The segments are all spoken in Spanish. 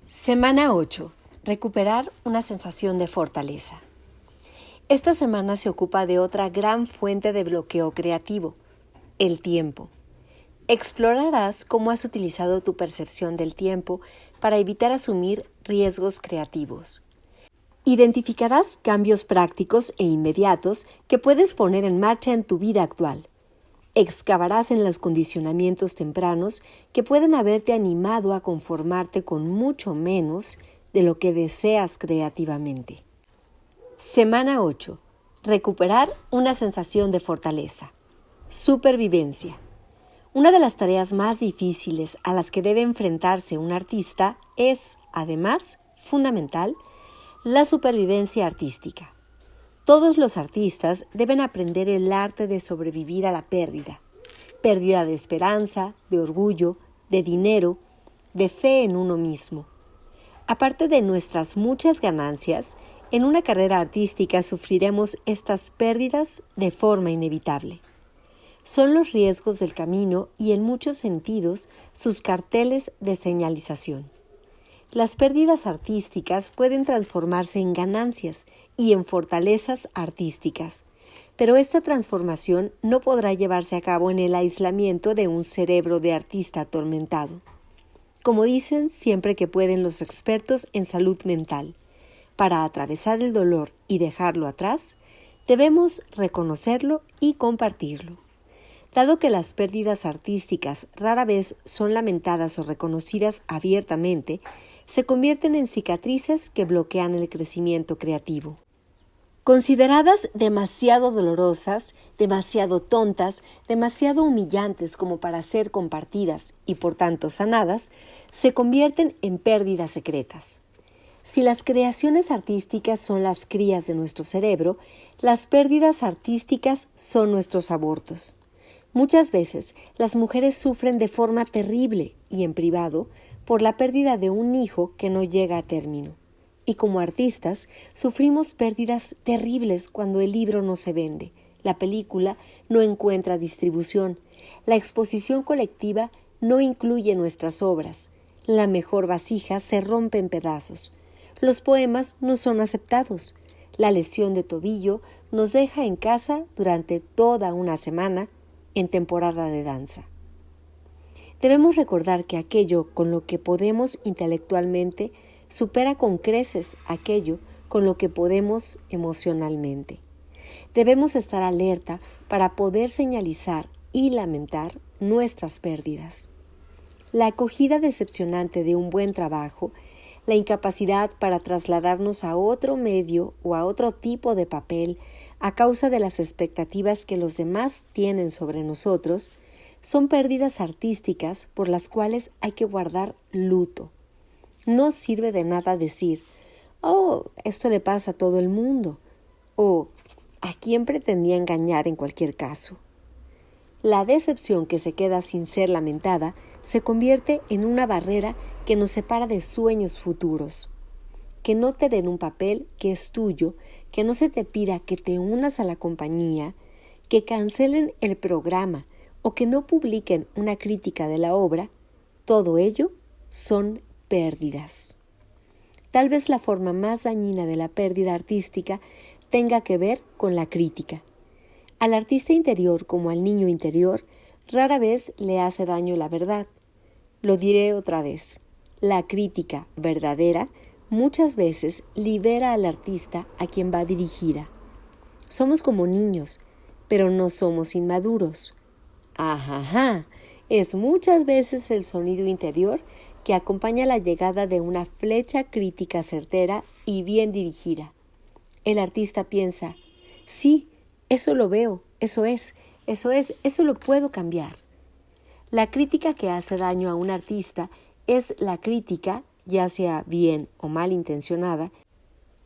Semana 8. Recuperar una sensación de fortaleza. Esta semana se ocupa de otra gran fuente de bloqueo creativo, el tiempo. Explorarás cómo has utilizado tu percepción del tiempo para evitar asumir riesgos creativos. Identificarás cambios prácticos e inmediatos que puedes poner en marcha en tu vida actual. Excavarás en los condicionamientos tempranos que pueden haberte animado a conformarte con mucho menos de lo que deseas creativamente. Semana 8. Recuperar una sensación de fortaleza. Supervivencia. Una de las tareas más difíciles a las que debe enfrentarse un artista es, además, fundamental, la supervivencia artística. Todos los artistas deben aprender el arte de sobrevivir a la pérdida de esperanza, de orgullo, de dinero, de fe en uno mismo. Aparte de nuestras muchas ganancias, en una carrera artística sufriremos estas pérdidas de forma inevitable. Son los riesgos del camino y en muchos sentidos sus carteles de señalización. Las pérdidas artísticas pueden transformarse en ganancias y en fortalezas artísticas, pero esta transformación no podrá llevarse a cabo en el aislamiento de un cerebro de artista atormentado. Como dicen siempre que pueden los expertos en salud mental, para atravesar el dolor y dejarlo atrás, debemos reconocerlo y compartirlo. Dado que las pérdidas artísticas rara vez son lamentadas o reconocidas abiertamente, se convierten en cicatrices que bloquean el crecimiento creativo. Consideradas demasiado dolorosas, demasiado tontas, demasiado humillantes como para ser compartidas y por tanto sanadas, se convierten en pérdidas secretas. Si las creaciones artísticas son las crías de nuestro cerebro, las pérdidas artísticas son nuestros abortos. Muchas veces las mujeres sufren de forma terrible y en privado por la pérdida de un hijo que no llega a término. Y como artistas, sufrimos pérdidas terribles cuando el libro no se vende, la película no encuentra distribución, la exposición colectiva no incluye nuestras obras, la mejor vasija se rompe en pedazos, los poemas no son aceptados, la lesión de tobillo nos deja en casa durante toda una semana en temporada de danza. Debemos recordar que aquello con lo que podemos intelectualmente supera con creces aquello con lo que podemos emocionalmente. Debemos estar alerta para poder señalizar y lamentar nuestras pérdidas. La acogida decepcionante de un buen trabajo, la incapacidad para trasladarnos a otro medio o a otro tipo de papel a causa de las expectativas que los demás tienen sobre nosotros, son pérdidas artísticas por las cuales hay que guardar luto. No sirve de nada decir, «Oh, esto le pasa a todo el mundo», o «¿a quién pretendía engañar en cualquier caso?». La decepción que se queda sin ser lamentada se convierte en una barrera que nos separa de sueños futuros. Que no te den un papel que es tuyo, que no se te pida que te unas a la compañía, que cancelen el programa o que no publiquen una crítica de la obra, todo ello son pérdidas. Tal vez la forma más dañina de la pérdida artística tenga que ver con la crítica. Al artista interior como al niño interior, rara vez le hace daño la verdad. Lo diré otra vez. La crítica verdadera muchas veces libera al artista a quien va dirigida. Somos como niños, pero no somos inmaduros. Ajaja, es muchas veces el sonido interior que acompaña la llegada de una flecha crítica certera y bien dirigida. El artista piensa, sí, eso lo veo, eso lo puedo cambiar. La crítica que hace daño a un artista es la crítica, ya sea bien o mal intencionada,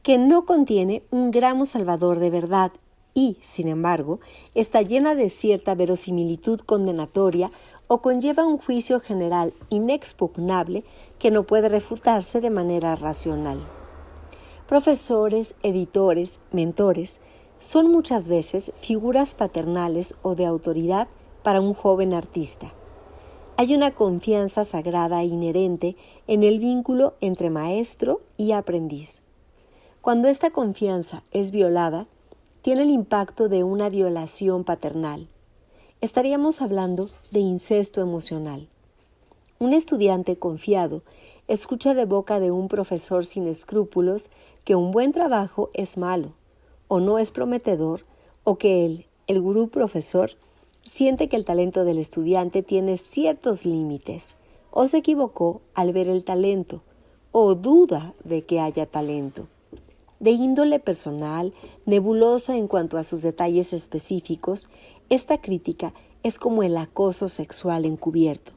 que no contiene un gramo salvador de verdad y, sin embargo, está llena de cierta verosimilitud condenatoria o conlleva un juicio general inexpugnable que no puede refutarse de manera racional. Profesores, editores, mentores son muchas veces figuras paternales o de autoridad para un joven artista. Hay una confianza sagrada inherente en el vínculo entre maestro y aprendiz. Cuando esta confianza es violada, tiene el impacto de una violación paternal. Estaríamos hablando de incesto emocional. Un estudiante confiado escucha de boca de un profesor sin escrúpulos que un buen trabajo es malo, o no es prometedor, o que el gurú profesor, siente que el talento del estudiante tiene ciertos límites, o se equivocó al ver el talento, o duda de que haya talento. De índole personal, nebulosa en cuanto a sus detalles específicos, esta crítica es como el acoso sexual encubierto,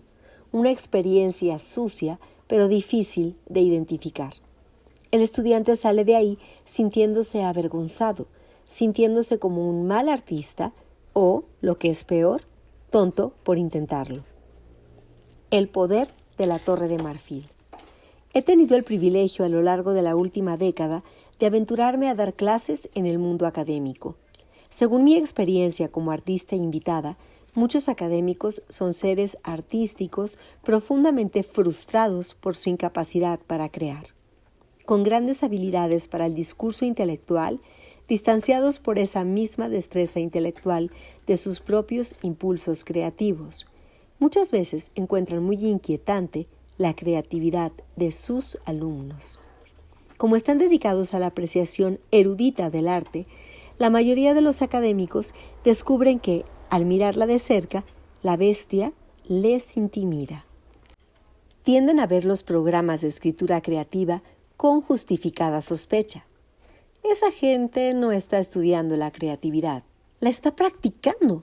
una experiencia sucia pero difícil de identificar. El estudiante sale de ahí sintiéndose avergonzado, sintiéndose como un mal artista o, lo que es peor, tonto por intentarlo. El poder de la Torre de Marfil. He tenido el privilegio a lo largo de la última década de aventurarme a dar clases en el mundo académico. Según mi experiencia como artista invitada, muchos académicos son seres artísticos profundamente frustrados por su incapacidad para crear. Con grandes habilidades para el discurso intelectual, distanciados por esa misma destreza intelectual de sus propios impulsos creativos. Muchas veces encuentran muy inquietante la creatividad de sus alumnos. Como están dedicados a la apreciación erudita del arte, la mayoría de los académicos descubren que, al mirarla de cerca, la bestia les intimida. Tienden a ver los programas de escritura creativa con justificada sospecha. Esa gente no está estudiando la creatividad, la está practicando.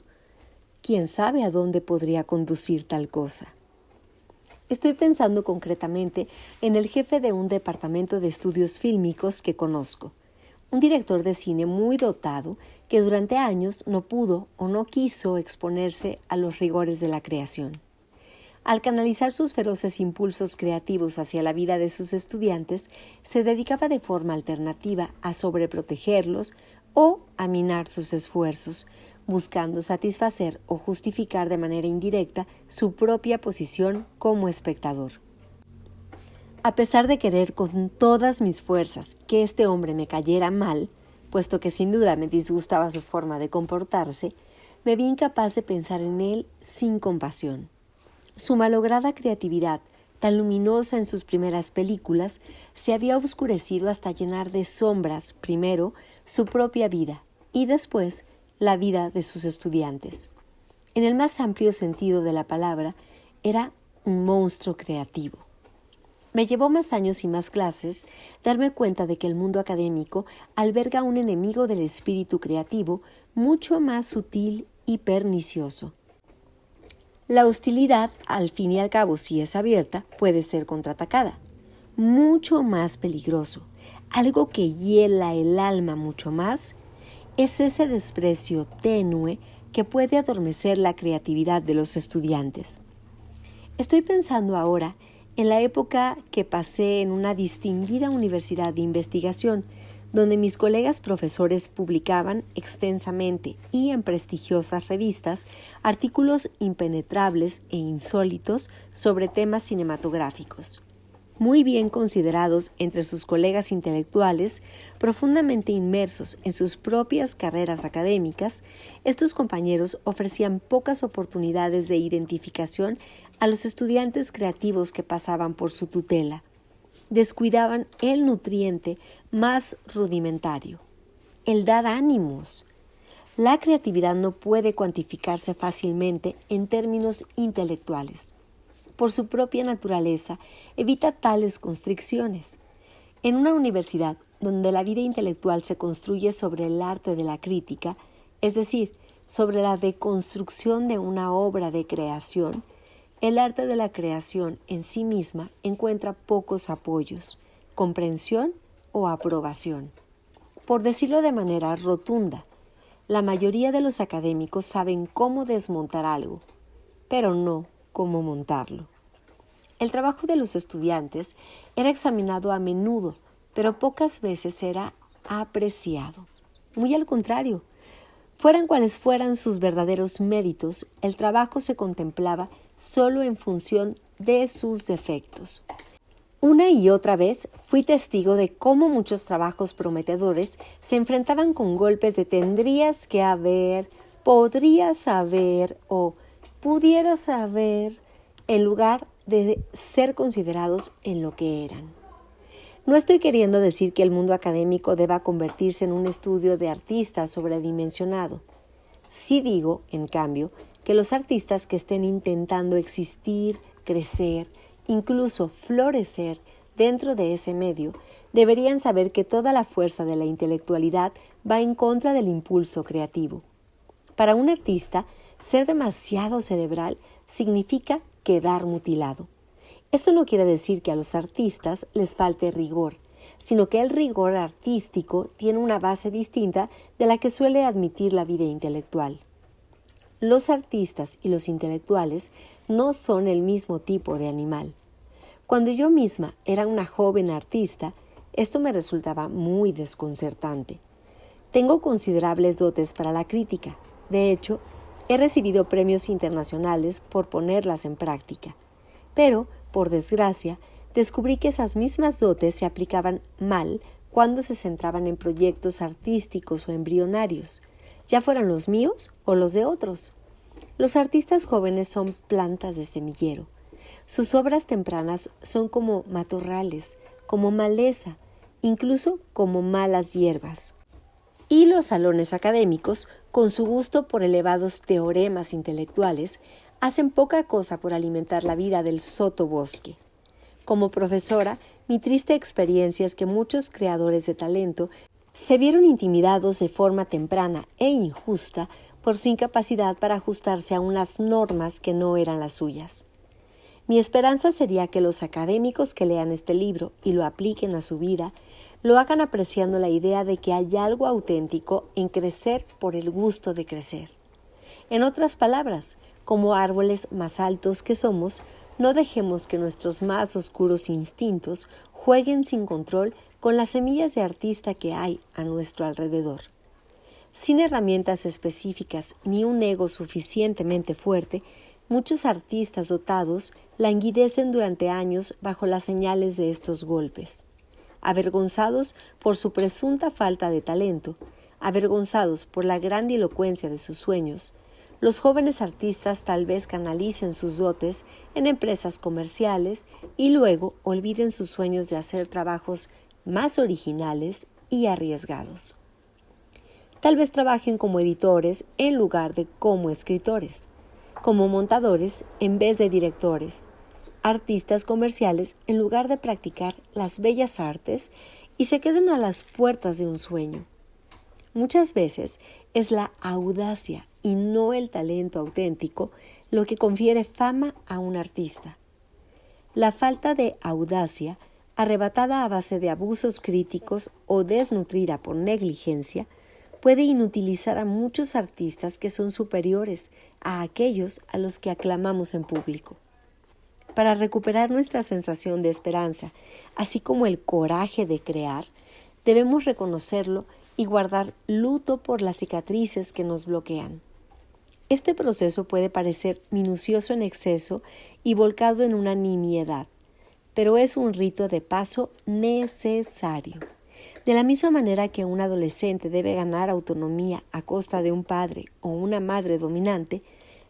¿Quién sabe a dónde podría conducir tal cosa? Estoy pensando concretamente en el jefe de un departamento de estudios fílmicos que conozco, un director de cine muy dotado que durante años no pudo o no quiso exponerse a los rigores de la creación. Al canalizar sus feroces impulsos creativos hacia la vida de sus estudiantes, se dedicaba de forma alternativa a sobreprotegerlos o a minar sus esfuerzos, buscando satisfacer o justificar de manera indirecta su propia posición como espectador. A pesar de querer con todas mis fuerzas que este hombre me cayera mal, puesto que sin duda me disgustaba su forma de comportarse, me vi incapaz de pensar en él sin compasión. Su malograda creatividad, tan luminosa en sus primeras películas, se había oscurecido hasta llenar de sombras, primero, su propia vida y después la vida de sus estudiantes. En el más amplio sentido de la palabra, era un monstruo creativo. Me llevó más años y más clases darme cuenta de que el mundo académico alberga un enemigo del espíritu creativo mucho más sutil y pernicioso. La hostilidad, al fin y al cabo, si es abierta, puede ser contraatacada. Mucho más peligroso, algo que hiela el alma mucho más, es ese desprecio tenue que puede adormecer la creatividad de los estudiantes. Estoy pensando ahora en la época que pasé en una distinguida universidad de investigación, donde mis colegas profesores publicaban extensamente y en prestigiosas revistas artículos impenetrables e insólitos sobre temas cinematográficos. Muy bien considerados entre sus colegas intelectuales, profundamente inmersos en sus propias carreras académicas, estos compañeros ofrecían pocas oportunidades de identificación a los estudiantes creativos que pasaban por su tutela. Descuidaban el nutriente más rudimentario, el dar ánimos. La creatividad no puede cuantificarse fácilmente en términos intelectuales. Por su propia naturaleza, evita tales constricciones. En una universidad donde la vida intelectual se construye sobre el arte de la crítica, es decir, sobre la deconstrucción de una obra de creación, el arte de la creación en sí misma encuentra pocos apoyos, comprensión o aprobación. Por decirlo de manera rotunda, la mayoría de los académicos saben cómo desmontar algo, pero no cómo montarlo. El trabajo de los estudiantes era examinado a menudo, pero pocas veces era apreciado. Muy al contrario, fueran cuales fueran sus verdaderos méritos, el trabajo se contemplaba solo en función de sus defectos. Una y otra vez fui testigo de cómo muchos trabajos prometedores se enfrentaban con golpes de tendrías que haber, podrías haber o pudieras haber, en lugar de ser considerados en lo que eran. No estoy queriendo decir que el mundo académico deba convertirse en un estudio de artistas sobredimensionado. Sí digo, en cambio, que los artistas que estén intentando existir, crecer, incluso florecer dentro de ese medio, deberían saber que toda la fuerza de la intelectualidad va en contra del impulso creativo. Para un artista, ser demasiado cerebral significa quedar mutilado. Esto no quiere decir que a los artistas les falte rigor, sino que el rigor artístico tiene una base distinta de la que suele admitir la vida intelectual. Los artistas y los intelectuales no son el mismo tipo de animal. Cuando yo misma era una joven artista, esto me resultaba muy desconcertante. Tengo considerables dotes para la crítica. De hecho, he recibido premios internacionales por ponerlas en práctica. Pero, por desgracia, descubrí que esas mismas dotes se aplicaban mal cuando se centraban en proyectos artísticos o embrionarios, ya fueran los míos o los de otros. Los artistas jóvenes son plantas de semillero. Sus obras tempranas son como matorrales, como maleza, incluso como malas hierbas. Y los salones académicos, con su gusto por elevados teoremas intelectuales, hacen poca cosa por alimentar la vida del sotobosque. Como profesora, mi triste experiencia es que muchos creadores de talento se vieron intimidados de forma temprana e injusta por su incapacidad para ajustarse a unas normas que no eran las suyas. Mi esperanza sería que los académicos que lean este libro y lo apliquen a su vida, lo hagan apreciando la idea de que hay algo auténtico en crecer por el gusto de crecer. En otras palabras, como árboles más altos que somos, no dejemos que nuestros más oscuros instintos jueguen sin control con las semillas de artista que hay a nuestro alrededor. Sin herramientas específicas ni un ego suficientemente fuerte, muchos artistas dotados languidecen durante años bajo las señales de estos golpes. Avergonzados por su presunta falta de talento, avergonzados por la grandilocuencia de sus sueños, los jóvenes artistas tal vez canalicen sus dotes en empresas comerciales y luego olviden sus sueños de hacer trabajos más originales y arriesgados. Tal vez trabajen como editores en lugar de como escritores, como montadores en vez de directores, artistas comerciales en lugar de practicar las bellas artes y se queden a las puertas de un sueño. Muchas veces es la audacia y no el talento auténtico lo que confiere fama a un artista. La falta de audacia, arrebatada a base de abusos críticos o desnutrida por negligencia, puede inutilizar a muchos artistas que son superiores a aquellos a los que aclamamos en público. Para recuperar nuestra sensación de esperanza, así como el coraje de crear, debemos reconocerlo y guardar luto por las cicatrices que nos bloquean. Este proceso puede parecer minucioso en exceso y volcado en una nimiedad, pero es un rito de paso necesario. De la misma manera que un adolescente debe ganar autonomía a costa de un padre o una madre dominante,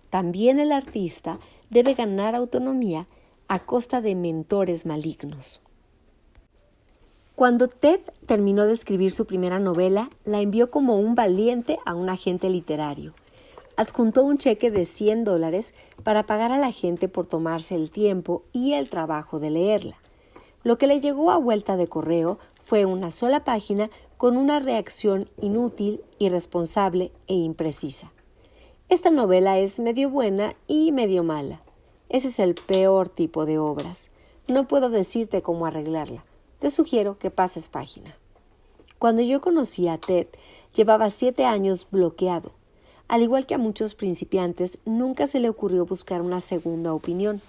también el artista debe ganar autonomía a costa de mentores malignos. Cuando Ted terminó de escribir su primera novela, la envió como un valiente a un agente literario. Adjuntó un cheque de $100 para pagar a la gente por tomarse el tiempo y el trabajo de leerla. Lo que le llegó a vuelta de correo fue una sola página con una reacción inútil, irresponsable e imprecisa. Esta novela es medio buena y medio mala. Ese es el peor tipo de obras. No puedo decirte cómo arreglarla. Te sugiero que pases página. Cuando yo conocí a Ted, llevaba 7 años bloqueado. Al igual que a muchos principiantes, nunca se le ocurrió buscar una segunda opinión.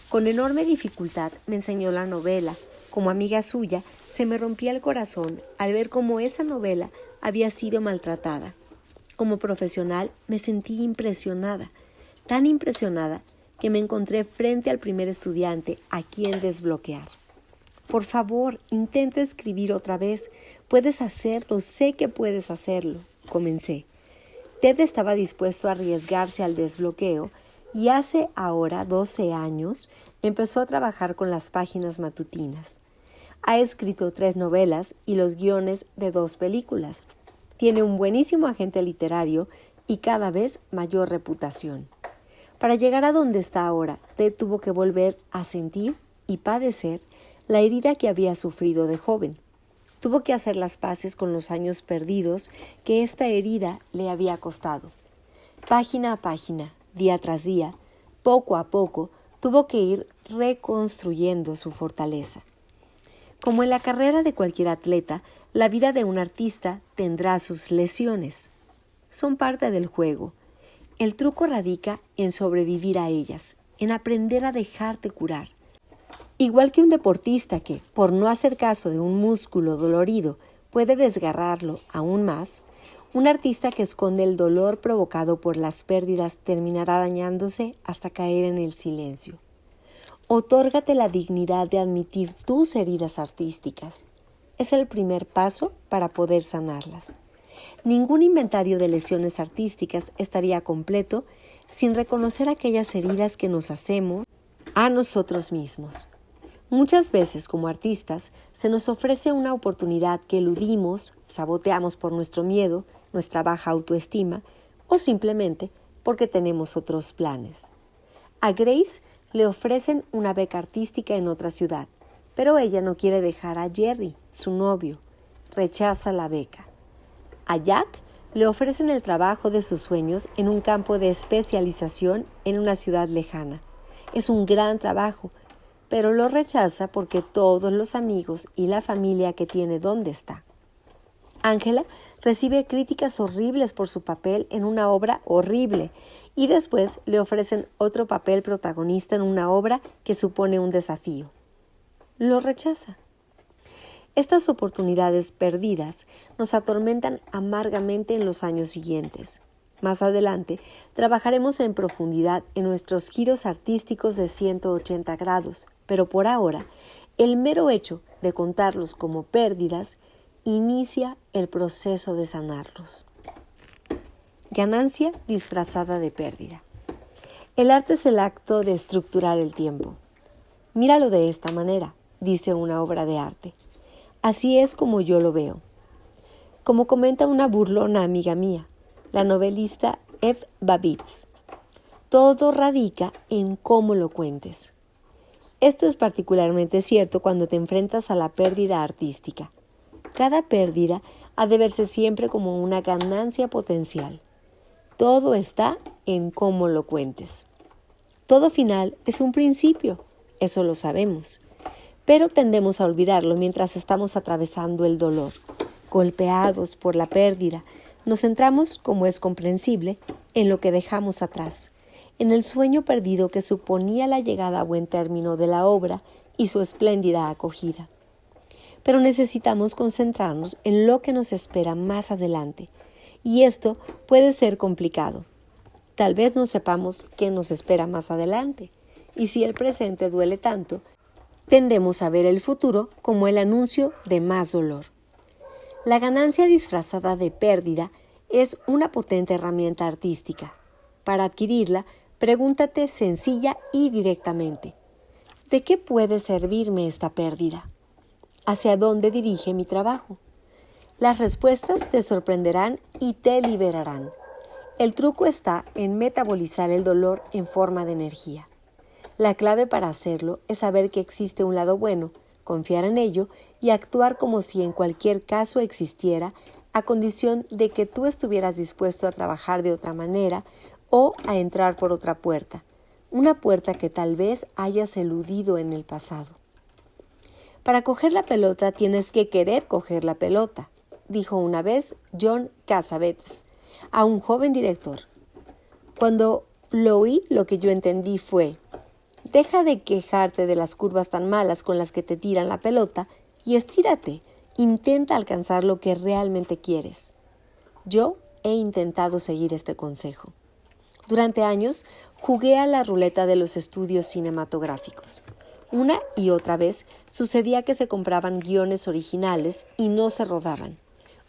Con enorme dificultad me enseñó la novela. Como amiga suya, se me rompía el corazón al ver cómo esa novela había sido maltratada. Como profesional, me sentí impresionada, tan impresionada que me encontré frente al primer estudiante a quien desbloquear. Por favor, intenta escribir otra vez. Puedes hacerlo, sé que puedes hacerlo. Comencé. Ted estaba dispuesto a arriesgarse al desbloqueo y hace ahora 12 años empezó a trabajar con las páginas matutinas. Ha escrito 3 novelas y los guiones de 2 películas. Tiene un buenísimo agente literario y cada vez mayor reputación. Para llegar a donde está ahora, Ted tuvo que volver a sentir y padecer la herida que había sufrido de joven. Tuvo que hacer las paces con los años perdidos que esta herida le había costado. Página a página, día tras día, poco a poco, tuvo que ir reconstruyendo su fortaleza. Como en la carrera de cualquier atleta, la vida de un artista tendrá sus lesiones. Son parte del juego. El truco radica en sobrevivir a ellas, en aprender a dejarte curar. Igual que un deportista que, por no hacer caso de un músculo dolorido, puede desgarrarlo aún más, un artista que esconde el dolor provocado por las pérdidas terminará dañándose hasta caer en el silencio. Otórgate la dignidad de admitir tus heridas artísticas. Es el primer paso para poder sanarlas. Ningún inventario de lesiones artísticas estaría completo sin reconocer aquellas heridas que nos hacemos a nosotros mismos. Muchas veces, como artistas, se nos ofrece una oportunidad que eludimos, saboteamos por nuestro miedo, nuestra baja autoestima o simplemente porque tenemos otros planes. A Grace le ofrecen una beca artística en otra ciudad, pero ella no quiere dejar a Jerry, su novio. Rechaza la beca. A Jack le ofrecen el trabajo de sus sueños en un campo de especialización en una ciudad lejana. Es un gran trabajo, pero lo rechaza porque todos los amigos y la familia que tiene donde está. Angela recibe críticas horribles por su papel en una obra horrible y después le ofrecen otro papel protagonista en una obra que supone un desafío. Lo rechaza. Estas oportunidades perdidas nos atormentan amargamente en los años siguientes. Más adelante, trabajaremos en profundidad en nuestros giros artísticos de 180 grados, pero por ahora, el mero hecho de contarlos como pérdidas inicia el proceso de sanarlos. Ganancia disfrazada de pérdida. El arte es el acto de estructurar el tiempo. Míralo de esta manera, dice una obra de arte. Así es como yo lo veo. Como comenta una burlona amiga mía, la novelista Eve Babitz, todo radica en cómo lo cuentes. Esto es particularmente cierto cuando te enfrentas a la pérdida artística. Cada pérdida ha de verse siempre como una ganancia potencial. Todo está en cómo lo cuentes. Todo final es un principio, eso lo sabemos, pero tendemos a olvidarlo mientras estamos atravesando el dolor. Golpeados por la pérdida, nos centramos, como es comprensible, en lo que dejamos atrás, en el sueño perdido que suponía la llegada a buen término de la obra y su espléndida acogida. Pero necesitamos concentrarnos en lo que nos espera más adelante, y esto puede ser complicado. Tal vez no sepamos qué nos espera más adelante, y si el presente duele tanto, tendemos a ver el futuro como el anuncio de más dolor. La ganancia disfrazada de pérdida es una potente herramienta artística. Para adquirirla, pregúntate sencilla y directamente: ¿de qué puede servirme esta pérdida? ¿Hacia dónde dirige mi trabajo? Las respuestas te sorprenderán y te liberarán. El truco está en metabolizar el dolor en forma de energía. La clave para hacerlo es saber que existe un lado bueno, confiar en ello y actuar como si en cualquier caso existiera, a condición de que tú estuvieras dispuesto a trabajar de otra manera o a entrar por otra puerta, una puerta que tal vez hayas eludido en el pasado. Para coger la pelota tienes que querer coger la pelota, dijo una vez John Cassavetes a un joven director. Cuando lo oí, lo que yo entendí fue: deja de quejarte de las curvas tan malas con las que te tiran la pelota y estírate, intenta alcanzar lo que realmente quieres. Yo he intentado seguir este consejo. Durante años jugué a la ruleta de los estudios cinematográficos. Una y otra vez sucedía que se compraban guiones originales y no se rodaban.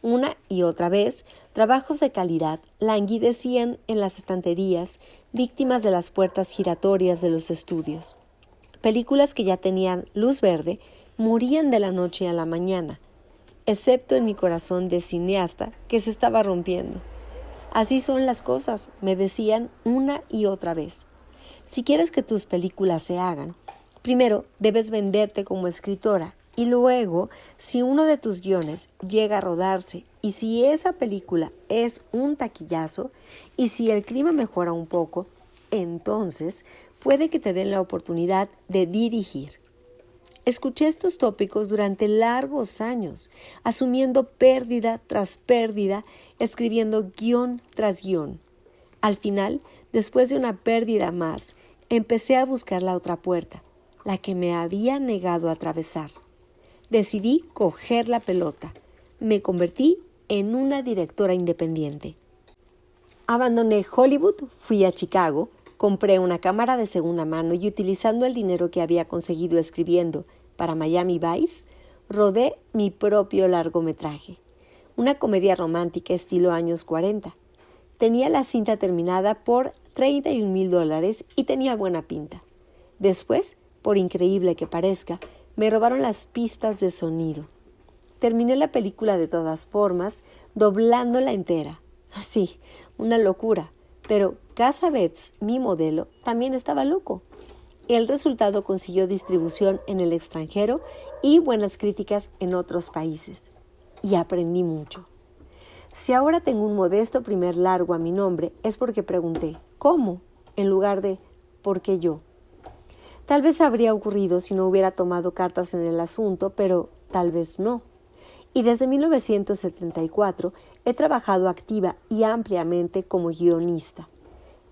Una y otra vez, trabajos de calidad languidecían en las estanterías, víctimas de las puertas giratorias de los estudios. Películas que ya tenían luz verde morían de la noche a la mañana, excepto en mi corazón de cineasta que se estaba rompiendo. Así son las cosas, me decían una y otra vez. Si quieres que tus películas se hagan, primero debes venderte como escritora y luego, si uno de tus guiones llega a rodarse y si esa película es un taquillazo y si el clima mejora un poco, entonces puede que te den la oportunidad de dirigir. Escuché estos tópicos durante largos años, asumiendo pérdida tras pérdida, escribiendo guión tras guión. Al final, después de una pérdida más, empecé a buscar la otra puerta, la que me había negado a atravesar. Decidí coger la pelota. Me convertí en una directora independiente. Abandoné Hollywood, fui a Chicago, compré una cámara de segunda mano y utilizando el dinero que había conseguido escribiendo para Miami Vice, rodé mi propio largometraje. Una comedia romántica estilo años 40. Tenía la cinta terminada por $31,000 y tenía buena pinta. Después, por increíble que parezca, me robaron las pistas de sonido. Terminé la película de todas formas, doblándola entera. Sí, una locura, pero Cassavetes, mi modelo, también estaba loco. El resultado consiguió distribución en el extranjero y buenas críticas en otros países. Y aprendí mucho. Si ahora tengo un modesto primer largo a mi nombre, es porque pregunté ¿cómo? En lugar de ¿por qué yo? Tal vez habría ocurrido si no hubiera tomado cartas en el asunto, pero tal vez no. Y desde 1974 he trabajado activa y ampliamente como guionista.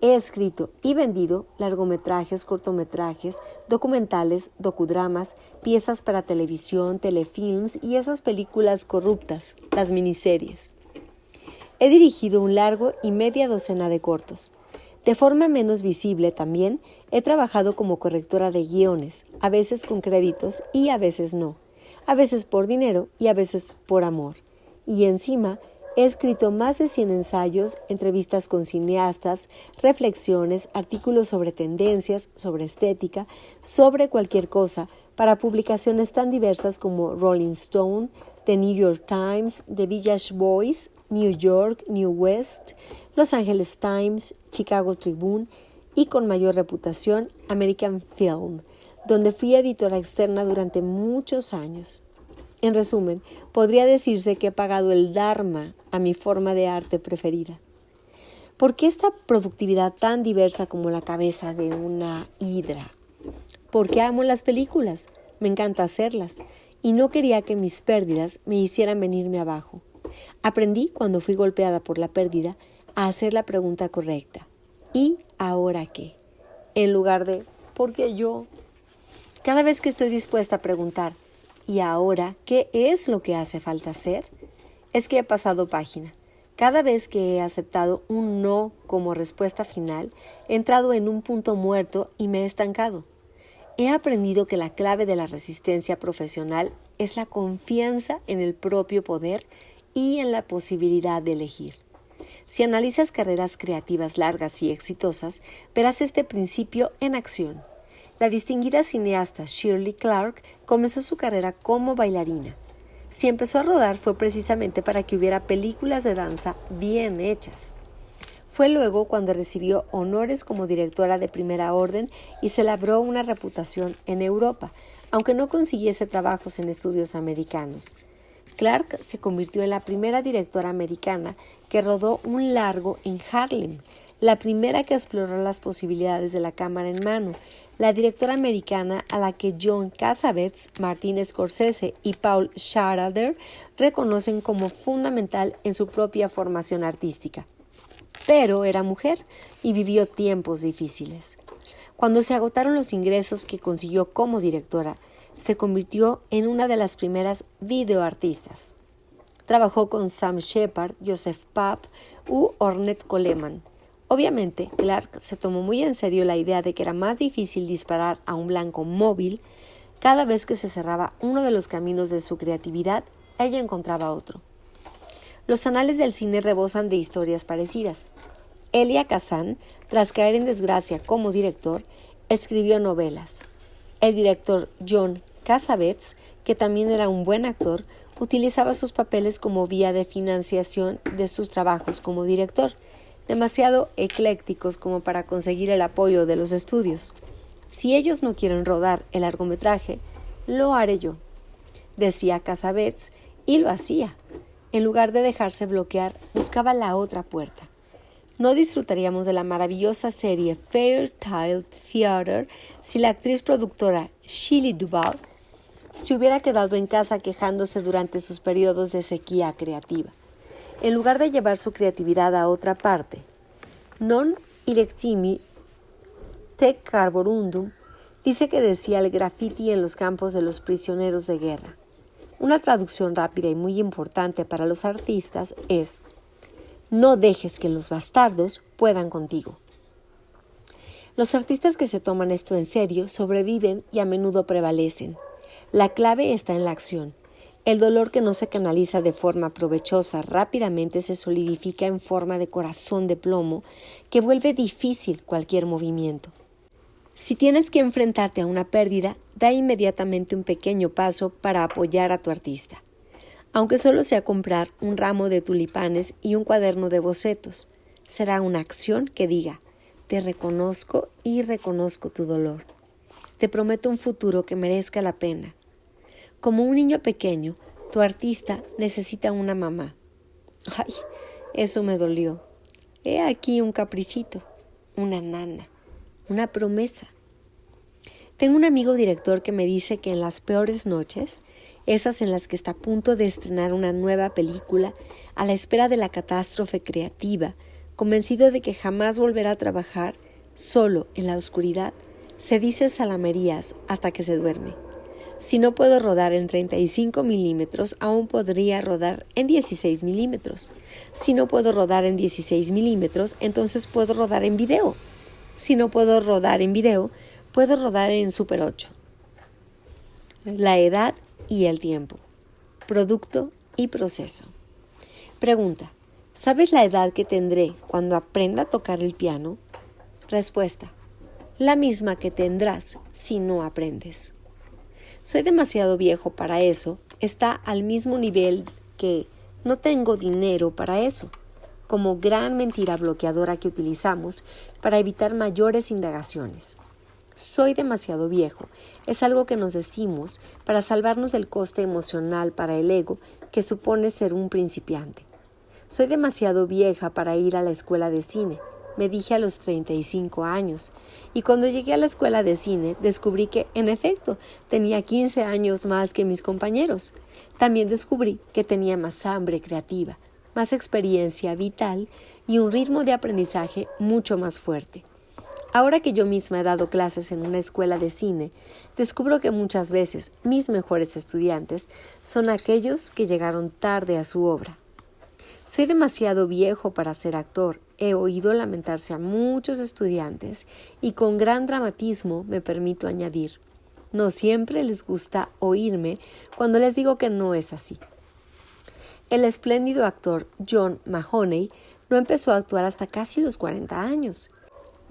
He escrito y vendido largometrajes, cortometrajes, documentales, docudramas, piezas para televisión, telefilms y esas películas corruptas, las miniseries. He dirigido un largo y media docena de cortos. De forma menos visible también, he trabajado como correctora de guiones, a veces con créditos y a veces no, a veces por dinero y a veces por amor. Y encima, he escrito más de 100 ensayos, entrevistas con cineastas, reflexiones, artículos sobre tendencias, sobre estética, sobre cualquier cosa, para publicaciones tan diversas como Rolling Stone, The New York Times, The Village Voice, New York, New West, Los Angeles Times, Chicago Tribune y con mayor reputación, American Film, donde fui editora externa durante muchos años. En resumen, podría decirse que he pagado el dharma a mi forma de arte preferida. ¿Por qué esta productividad tan diversa como la cabeza de una hidra? Porque amo las películas, me encanta hacerlas, y no quería que mis pérdidas me hicieran venirme abajo. Aprendí, cuando fui golpeada por la pérdida, a hacer la pregunta correcta. ¿Y ahora qué? En lugar de ¿por qué yo? Cada vez que estoy dispuesta a preguntar ¿y ahora qué es lo que hace falta hacer? Es que he pasado página. Cada vez que he aceptado un no como respuesta final, he entrado en un punto muerto y me he estancado. He aprendido que la clave de la resistencia profesional es la confianza en el propio poder y en la posibilidad de elegir. Si analizas carreras creativas largas y exitosas, verás este principio en acción. La distinguida cineasta Shirley Clarke comenzó su carrera como bailarina. Si empezó a rodar fue precisamente para que hubiera películas de danza bien hechas. Fue luego cuando recibió honores como directora de primera orden y se labró una reputación en Europa, aunque no consiguiese trabajos en estudios americanos. Clarke se convirtió en la primera directora americana que rodó un largo en Harlem, la primera que exploró las posibilidades de la cámara en mano, la directora americana a la que John Cassavetes, Martin Scorsese y Paul Schrader reconocen como fundamental en su propia formación artística. Pero era mujer y vivió tiempos difíciles. Cuando se agotaron los ingresos que consiguió como directora, se convirtió en una de las primeras videoartistas. Trabajó con Sam Shepard, Joseph Papp u Ornette Coleman. Obviamente, Clark se tomó muy en serio la idea de que era más difícil disparar a un blanco móvil. Cada vez que se cerraba uno de los caminos de su creatividad, ella encontraba otro. Los anales del cine rebosan de historias parecidas. Elia Kazan, tras caer en desgracia como director, escribió novelas. El director John Cassavetes, que también era un buen actor, utilizaba sus papeles como vía de financiación de sus trabajos como director, demasiado eclécticos como para conseguir el apoyo de los estudios. Si ellos no quieren rodar el largometraje, lo haré yo, decía Cassavetes, y lo hacía. En lugar de dejarse bloquear, buscaba la otra puerta. No disfrutaríamos de la maravillosa serie Fairchild Theater si la actriz productora Shelley Duvall se hubiera quedado en casa quejándose durante sus periodos de sequía creativa. En lugar de llevar su creatividad a otra parte, non ilectimi te carborundum dice que decía el graffiti en los campos de los prisioneros de guerra. Una traducción rápida y muy importante para los artistas es: no dejes que los bastardos puedan contigo. Los artistas que se toman esto en serio sobreviven y a menudo prevalecen. La clave está en la acción. El dolor que no se canaliza de forma provechosa rápidamente se solidifica en forma de corazón de plomo que vuelve difícil cualquier movimiento. Si tienes que enfrentarte a una pérdida, da inmediatamente un pequeño paso para apoyar a tu artista. Aunque solo sea comprar un ramo de tulipanes y un cuaderno de bocetos, será una acción que diga: te reconozco y reconozco tu dolor. Te prometo un futuro que merezca la pena. Como un niño pequeño, tu artista necesita una mamá. Ay, eso me dolió. He aquí un caprichito, una nana, una promesa. Tengo un amigo director que me dice que en las peores noches, esas en las que está a punto de estrenar una nueva película, a la espera de la catástrofe creativa, convencido de que jamás volverá a trabajar, solo en la oscuridad, se dice salamerías hasta que se duerme. Si no puedo rodar en 35 milímetros, aún podría rodar en 16 milímetros. Si no puedo rodar en 16 milímetros, entonces puedo rodar en video. Si no puedo rodar en video, puedo rodar en Super 8. La edad y el tiempo. Producto y proceso. Pregunta: ¿sabes la edad que tendré cuando aprenda a tocar el piano? Respuesta: la misma que tendrás si no aprendes. Soy demasiado viejo para eso está al mismo nivel que no tengo dinero para eso, como gran mentira bloqueadora que utilizamos para evitar mayores indagaciones. Soy demasiado viejo es algo que nos decimos para salvarnos del coste emocional para el ego que supone ser un principiante. Soy demasiado vieja para ir a la escuela de cine, me dije a los 35 años, y cuando llegué a la escuela de cine descubrí que, en efecto, tenía 15 años más que mis compañeros. También descubrí que tenía más hambre creativa, más experiencia vital y un ritmo de aprendizaje mucho más fuerte. Ahora que yo misma he dado clases en una escuela de cine, descubro que muchas veces mis mejores estudiantes son aquellos que llegaron tarde a su obra. Soy demasiado viejo para ser actor. He oído lamentarse a muchos estudiantes y con gran dramatismo me permito añadir: no siempre les gusta oírme cuando les digo que no es así. El espléndido actor John Mahoney no empezó a actuar hasta casi los 40 años.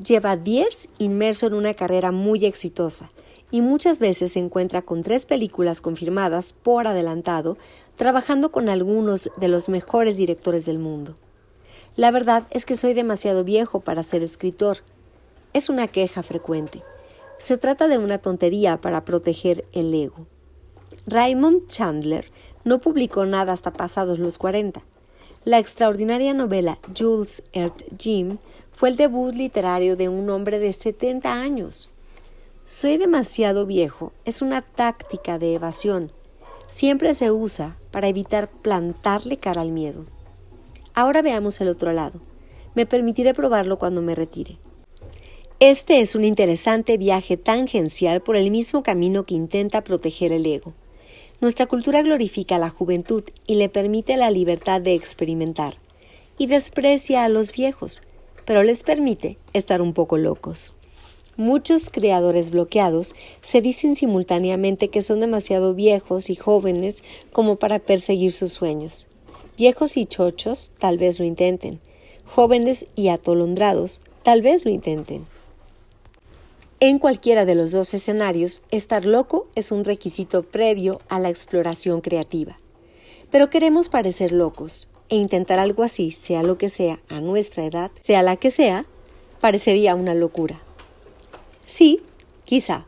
Lleva 10 inmerso en una carrera muy exitosa y muchas veces se encuentra con 3 películas confirmadas por adelantado, trabajando con algunos de los mejores directores del mundo. La verdad es que soy demasiado viejo para ser escritor. Es una queja frecuente. Se trata de una tontería para proteger el ego. Raymond Chandler no publicó nada hasta pasados los 40. La extraordinaria novela Jules et Jim fue el debut literario de un hombre de 70 años. Soy demasiado viejo es una táctica de evasión. Siempre se usa para evitar plantarle cara al miedo. Ahora veamos el otro lado. Me permitiré probarlo cuando me retire. Este es un interesante viaje tangencial por el mismo camino que intenta proteger el ego. Nuestra cultura glorifica la juventud y le permite la libertad de experimentar, y desprecia a los viejos. pero les permite estar un poco locos. Muchos creadores bloqueados se dicen simultáneamente que son demasiado viejos y jóvenes como para perseguir sus sueños. Viejos y chochos tal vez lo intenten. Jóvenes y atolondrados tal vez lo intenten. En cualquiera de los dos escenarios, estar loco es un requisito previo a la exploración creativa. Pero queremos parecer locos e intentar algo así, sea lo que sea, a nuestra edad, sea la que sea, parecería una locura. Sí, quizá.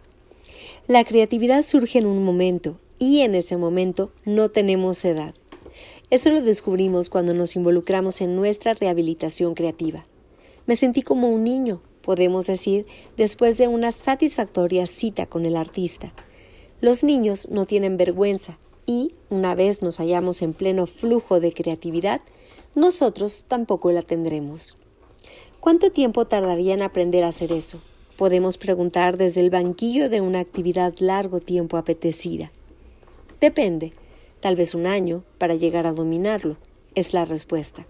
La creatividad surge en un momento y en ese momento no tenemos edad. Eso lo descubrimos cuando nos involucramos en nuestra rehabilitación creativa. Me sentí como un niño, podemos decir, después de una satisfactoria cita con el artista. Los niños no tienen vergüenza y, una vez nos hallamos en pleno flujo de creatividad, nosotros tampoco la tendremos. ¿Cuánto tiempo tardaría en aprender a hacer eso? Podemos preguntar desde el banquillo de una actividad largo tiempo apetecida. Depende, tal vez un año para llegar a dominarlo, es la respuesta.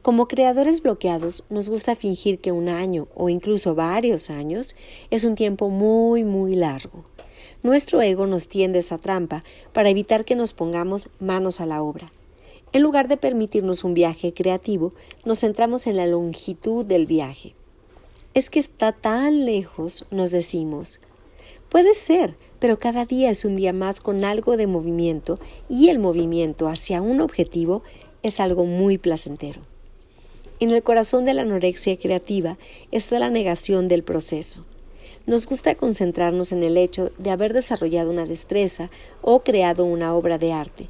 Como creadores bloqueados, nos gusta fingir que un año o incluso varios años es un tiempo muy, muy largo. Nuestro ego nos tiende esa trampa para evitar que nos pongamos manos a la obra. En lugar de permitirnos un viaje creativo, nos centramos en la longitud del viaje. Es que está tan lejos, nos decimos. Puede ser, pero cada día es un día más con algo de movimiento y el movimiento hacia un objetivo es algo muy placentero. En el corazón de la anorexia creativa está la negación del proceso. Nos gusta concentrarnos en el hecho de haber desarrollado una destreza o creado una obra de arte,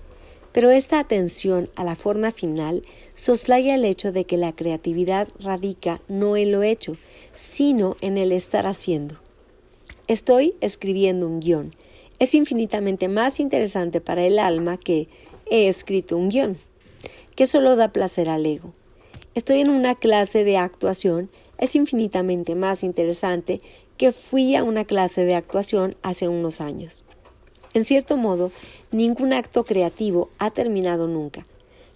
pero esta atención a la forma final soslaya el hecho de que la creatividad radica no en lo hecho, sino en el estar haciendo. Estoy escribiendo un guión. Es infinitamente más interesante para el alma que he escrito un guión, que solo da placer al ego. Estoy en una clase de actuación. Es infinitamente más interesante que fui a una clase de actuación hace unos años. En cierto modo, ningún acto creativo ha terminado nunca.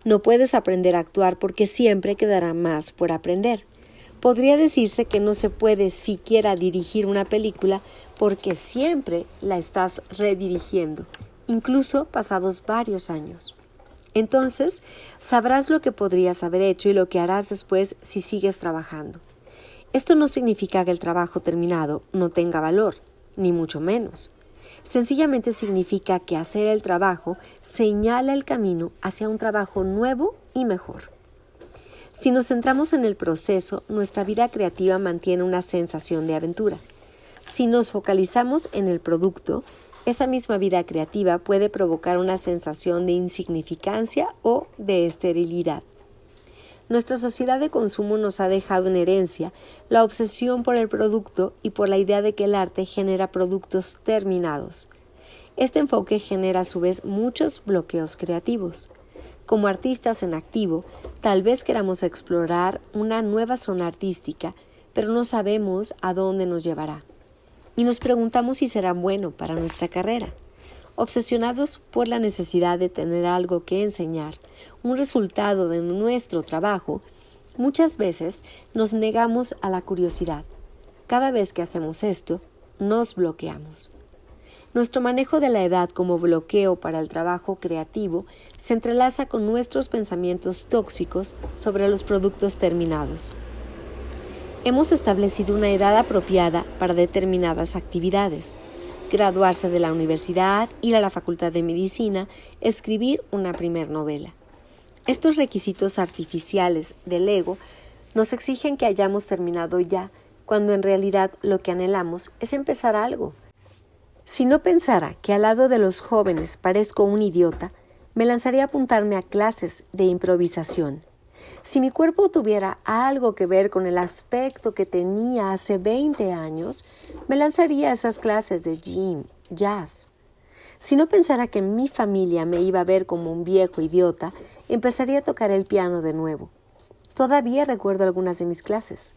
No puedes aprender a actuar porque siempre quedará más por aprender. Podría decirse que no se puede siquiera dirigir una película porque siempre la estás redirigiendo, incluso pasados varios años. Entonces, sabrás lo que podrías haber hecho y lo que harás después si sigues trabajando. Esto no significa que el trabajo terminado no tenga valor, ni mucho menos. Sencillamente significa que hacer el trabajo señala el camino hacia un trabajo nuevo y mejor. Si nos centramos en el proceso, nuestra vida creativa mantiene una sensación de aventura. Si nos focalizamos en el producto, esa misma vida creativa puede provocar una sensación de insignificancia o de esterilidad. Nuestra sociedad de consumo nos ha dejado en herencia la obsesión por el producto y por la idea de que el arte genera productos terminados. Este enfoque genera a su vez muchos bloqueos creativos. Como artistas en activo, tal vez queramos explorar una nueva zona artística, pero no sabemos a dónde nos llevará. Y nos preguntamos si será bueno para nuestra carrera. Obsesionados por la necesidad de tener algo que enseñar, un resultado de nuestro trabajo, muchas veces nos negamos a la curiosidad. Cada vez que hacemos esto, nos bloqueamos. Nuestro manejo de la edad como bloqueo para el trabajo creativo se entrelaza con nuestros pensamientos tóxicos sobre los productos terminados. Hemos establecido una edad apropiada para determinadas actividades. Graduarse de la universidad, ir a la facultad de medicina, escribir una primer novela. Estos requisitos artificiales del ego nos exigen que hayamos terminado ya, cuando en realidad lo que anhelamos es empezar algo. Si no pensara que al lado de los jóvenes parezco un idiota, me lanzaría a apuntarme a clases de improvisación. Si mi cuerpo tuviera algo que ver con el aspecto que tenía hace 20 años, me lanzaría a esas clases de gym, jazz. Si no pensara que mi familia me iba a ver como un viejo idiota, empezaría a tocar el piano de nuevo. Todavía recuerdo algunas de mis clases.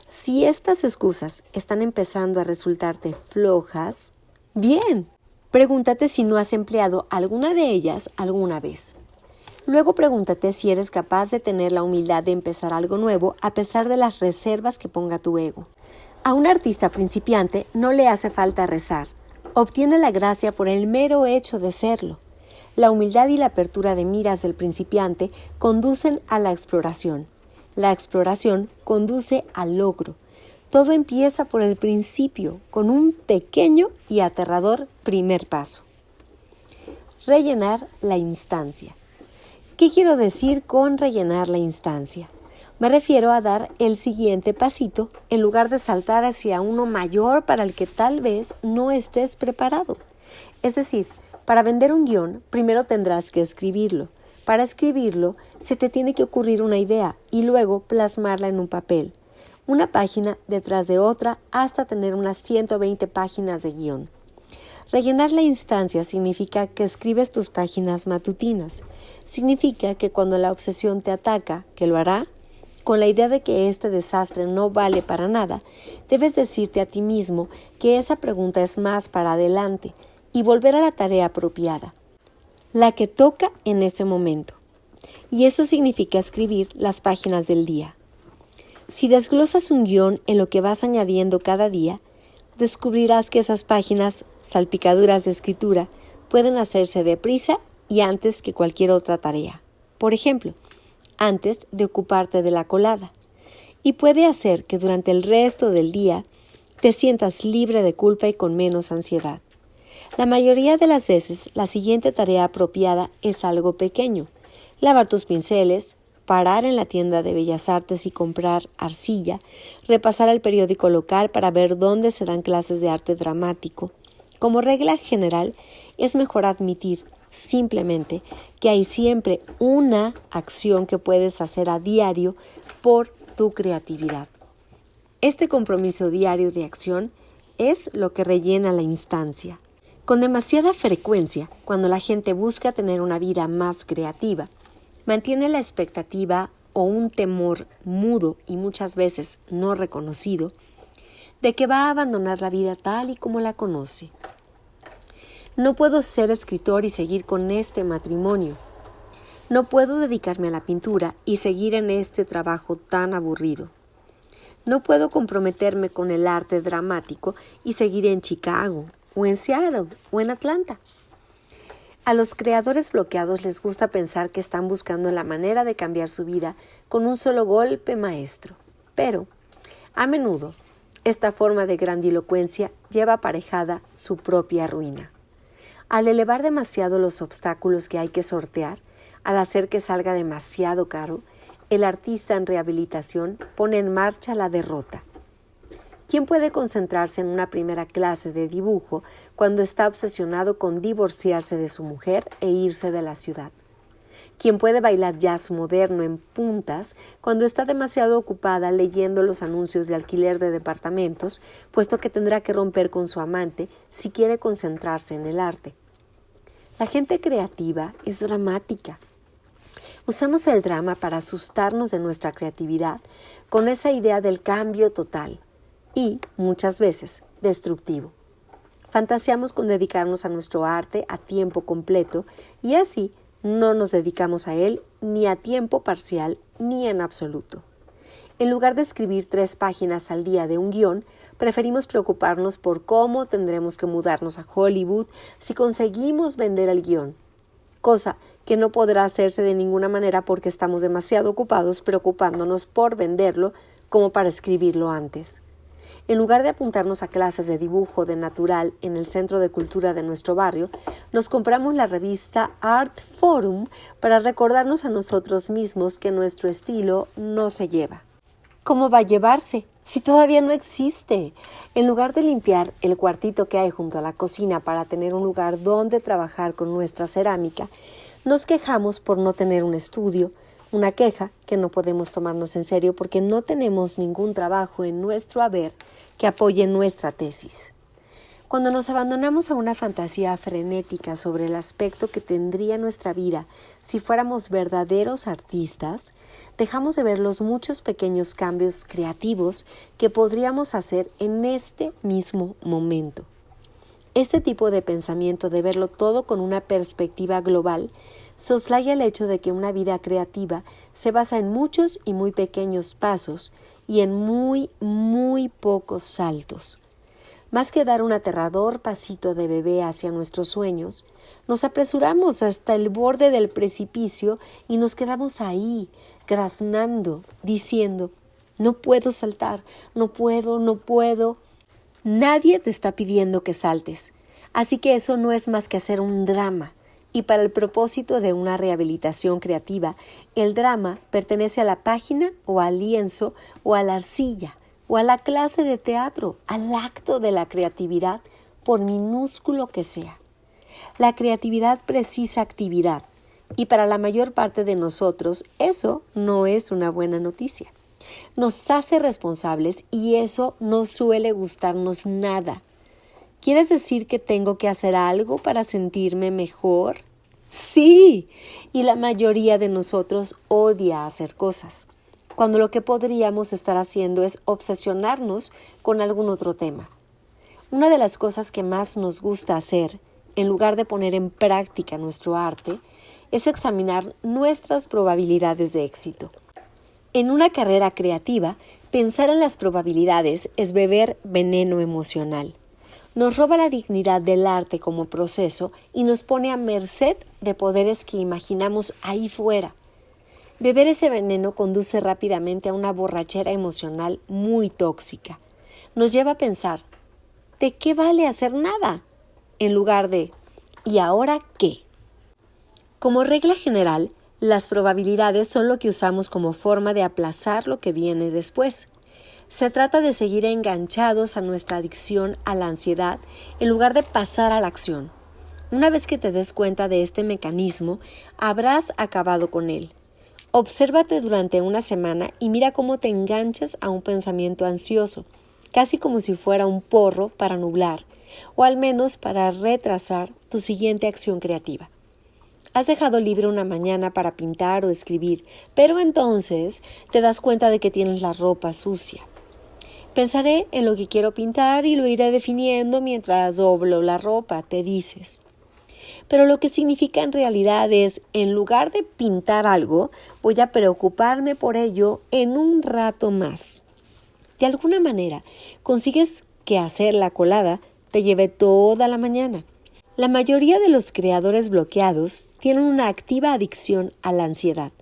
Si estas excusas están empezando a resultarte flojas, bien, pregúntate si no has empleado alguna de ellas alguna vez. Luego pregúntate si eres capaz de tener la humildad de empezar algo nuevo a pesar de las reservas que ponga tu ego. A un artista principiante no le hace falta rezar. Obtiene la gracia por el mero hecho de serlo. La humildad y la apertura de miras del principiante conducen a la exploración. La exploración conduce al logro. Todo empieza por el principio, con un pequeño y aterrador primer paso. Rellenar la instancia. ¿Qué quiero decir con rellenar la instancia? Me refiero a dar el siguiente pasito en lugar de saltar hacia uno mayor para el que tal vez no estés preparado. Es decir, para vender un guión, primero tendrás que escribirlo. Para escribirlo, se te tiene que ocurrir una idea y luego plasmarla en un papel. Una página detrás de otra hasta tener unas 120 páginas de guión. Rellenar la instancia significa que escribes tus páginas matutinas. Significa que cuando la obsesión te ataca, que lo hará, con la idea de que este desastre no vale para nada, debes decirte a ti mismo que esa pregunta es más para adelante y volver a la tarea apropiada, la que toca en ese momento. Y eso significa escribir las páginas del día. Si desglosas un guión en lo que vas añadiendo cada día, descubrirás que esas páginas, salpicaduras de escritura, pueden hacerse deprisa y antes que cualquier otra tarea. Por ejemplo, antes de ocuparte de la colada. Y puede hacer que durante el resto del día te sientas libre de culpa y con menos ansiedad. La mayoría de las veces, la siguiente tarea apropiada es algo pequeño. Lavar tus pinceles, parar en la tienda de Bellas Artes y comprar arcilla, repasar el periódico local para ver dónde se dan clases de arte dramático. Como regla general, es mejor admitir simplemente que hay siempre una acción que puedes hacer a diario por tu creatividad. Este compromiso diario de acción es lo que rellena la instancia. Con demasiada frecuencia, cuando la gente busca tener una vida más creativa, mantiene la expectativa o un temor mudo y muchas veces no reconocido de que va a abandonar la vida tal y como la conoce. No puedo ser escritor y seguir con este matrimonio. No puedo dedicarme a la pintura y seguir en este trabajo tan aburrido. No puedo comprometerme con el arte dramático y seguir en Chicago, o en Seattle, o en Atlanta. A los creadores bloqueados les gusta pensar que están buscando la manera de cambiar su vida con un solo golpe maestro. Pero, a menudo, esta forma de grandilocuencia lleva aparejada su propia ruina. Al elevar demasiado los obstáculos que hay que sortear, al hacer que salga demasiado caro, el artista en rehabilitación pone en marcha la derrota. ¿Quién puede concentrarse en una primera clase de dibujo cuando está obsesionado con divorciarse de su mujer e irse de la ciudad? ¿Quién puede bailar jazz moderno en puntas cuando está demasiado ocupada leyendo los anuncios de alquiler de departamentos, puesto que tendrá que romper con su amante si quiere concentrarse en el arte? La gente creativa es dramática. Usamos el drama para asustarnos de nuestra creatividad con esa idea del cambio total. Y, muchas veces, destructivo. Fantaseamos con dedicarnos a nuestro arte a tiempo completo y así no nos dedicamos a él ni a tiempo parcial ni en absoluto. En lugar de escribir 3 páginas al día de un guión, preferimos preocuparnos por cómo tendremos que mudarnos a Hollywood si conseguimos vender el guión, cosa que no podrá hacerse de ninguna manera porque estamos demasiado ocupados preocupándonos por venderlo como para escribirlo antes. En lugar de apuntarnos a clases de dibujo de natural en el Centro de Cultura de nuestro barrio, nos compramos la revista Art Forum para recordarnos a nosotros mismos que nuestro estilo no se lleva. ¿Cómo va a llevarse? Si todavía no existe. En lugar de limpiar el cuartito que hay junto a la cocina para tener un lugar donde trabajar con nuestra cerámica, nos quejamos por no tener un estudio, una queja que no podemos tomarnos en serio porque no tenemos ningún trabajo en nuestro haber que apoye nuestra tesis. Cuando nos abandonamos a una fantasía frenética sobre el aspecto que tendría nuestra vida si fuéramos verdaderos artistas, dejamos de ver los muchos pequeños cambios creativos que podríamos hacer en este mismo momento. Este tipo de pensamiento de verlo todo con una perspectiva global soslaya el hecho de que una vida creativa se basa en muchos y muy pequeños pasos y en muy, muy pocos saltos. Más que dar un aterrador pasito de bebé hacia nuestros sueños, nos apresuramos hasta el borde del precipicio y nos quedamos ahí, graznando, diciendo, no puedo saltar, no puedo, no puedo. Nadie te está pidiendo que saltes, así que eso no es más que hacer un drama. Y para el propósito de una rehabilitación creativa, el drama pertenece a la página o al lienzo o a la arcilla o a la clase de teatro, al acto de la creatividad, por minúsculo que sea. La creatividad precisa actividad y para la mayor parte de nosotros eso no es una buena noticia. Nos hace responsables y eso no suele gustarnos nada. ¿Quieres decir que tengo que hacer algo para sentirme mejor? Sí, y la mayoría de nosotros odia hacer cosas, cuando lo que podríamos estar haciendo es obsesionarnos con algún otro tema. Una de las cosas que más nos gusta hacer, en lugar de poner en práctica nuestro arte, es examinar nuestras probabilidades de éxito. En una carrera creativa, pensar en las probabilidades es beber veneno emocional. Nos roba la dignidad del arte como proceso y nos pone a merced de poderes que imaginamos ahí fuera. Beber ese veneno conduce rápidamente a una borrachera emocional muy tóxica. Nos lleva a pensar, ¿de qué vale hacer nada? En lugar de, ¿y ahora qué? Como regla general, las probabilidades son lo que usamos como forma de aplazar lo que viene después. Se trata de seguir enganchados a nuestra adicción a la ansiedad en lugar de pasar a la acción. Una vez que te des cuenta de este mecanismo, habrás acabado con él. Obsérvate durante una semana y mira cómo te enganchas a un pensamiento ansioso, casi como si fuera un porro para nublar, o al menos para retrasar tu siguiente acción creativa. Has dejado libre una mañana para pintar o escribir, pero entonces te das cuenta de que tienes la ropa sucia. Pensaré en lo que quiero pintar y lo iré definiendo mientras doblo la ropa, te dices. Pero lo que significa en realidad es, en lugar de pintar algo, voy a preocuparme por ello en un rato más. De alguna manera, consigues que hacer la colada te lleve toda la mañana. La mayoría de los creadores bloqueados tienen una activa adicción a la ansiedad.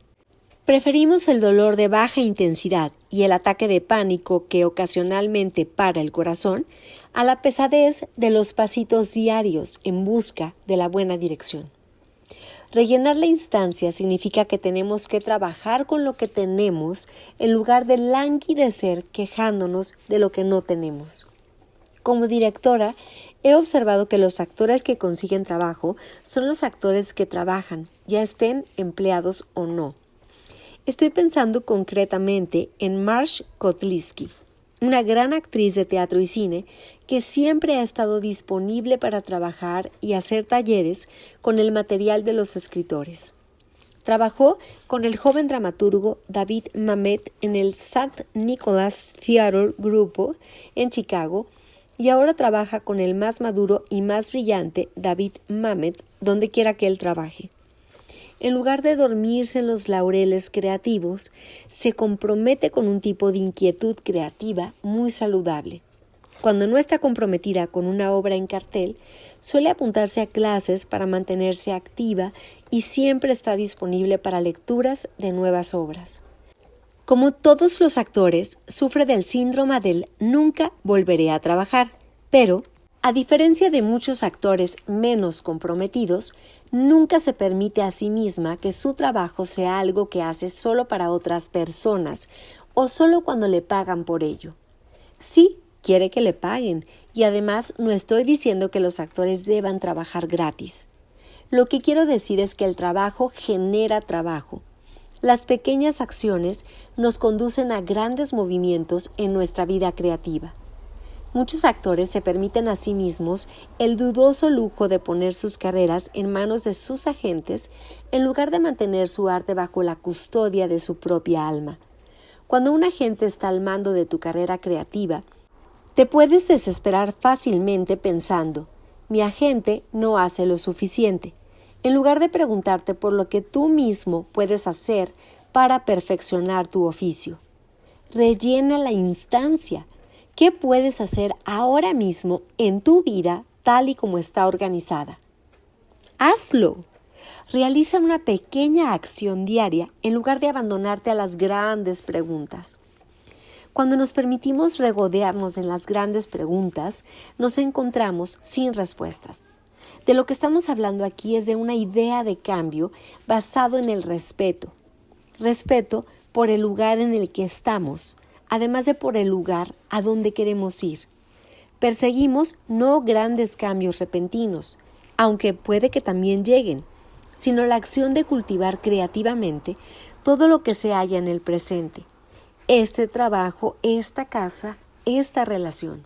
Preferimos el dolor de baja intensidad y el ataque de pánico que ocasionalmente para el corazón a la pesadez de los pasitos diarios en busca de la buena dirección. Rellenar la instancia significa que tenemos que trabajar con lo que tenemos en lugar de languidecer quejándonos de lo que no tenemos. Como directora, he observado que los actores que consiguen trabajo son los actores que trabajan, ya estén empleados o no. Estoy pensando concretamente en Marsh Kotlisky, una gran actriz de teatro y cine que siempre ha estado disponible para trabajar y hacer talleres con el material de los escritores. Trabajó con el joven dramaturgo David Mamet en el St. Nicholas Theatre Grupo en Chicago y ahora trabaja con el más maduro y más brillante David Mamet donde quiera que él trabaje. En lugar de dormirse en los laureles creativos, se compromete con un tipo de inquietud creativa muy saludable. Cuando no está comprometida con una obra en cartel, suele apuntarse a clases para mantenerse activa y siempre está disponible para lecturas de nuevas obras. Como todos los actores, sufre del síndrome del nunca volveré a trabajar, pero, a diferencia de muchos actores menos comprometidos, nunca se permite a sí misma que su trabajo sea algo que hace solo para otras personas o solo cuando le pagan por ello. Sí, quiere que le paguen y además no estoy diciendo que los actores deban trabajar gratis. Lo que quiero decir es que el trabajo genera trabajo. Las pequeñas acciones nos conducen a grandes movimientos en nuestra vida creativa. Muchos actores se permiten a sí mismos el dudoso lujo de poner sus carreras en manos de sus agentes en lugar de mantener su arte bajo la custodia de su propia alma. Cuando un agente está al mando de tu carrera creativa, te puedes desesperar fácilmente pensando, mi agente no hace lo suficiente. en lugar de preguntarte por lo que tú mismo puedes hacer para perfeccionar tu oficio. Rellena la instancia. ¿Qué puedes hacer ahora mismo en tu vida tal y como está organizada? ¡Hazlo! Realiza una pequeña acción diaria en lugar de abandonarte a las grandes preguntas. Cuando nos permitimos regodearnos en las grandes preguntas, nos encontramos sin respuestas. De lo que estamos hablando aquí es de una idea de cambio basado en el respeto. Respeto por el lugar en el que estamos, además de por el lugar a donde queremos ir. Perseguimos no grandes cambios repentinos, aunque puede que también lleguen, sino la acción de cultivar creativamente todo lo que se halla en el presente. Este trabajo, esta casa, esta relación.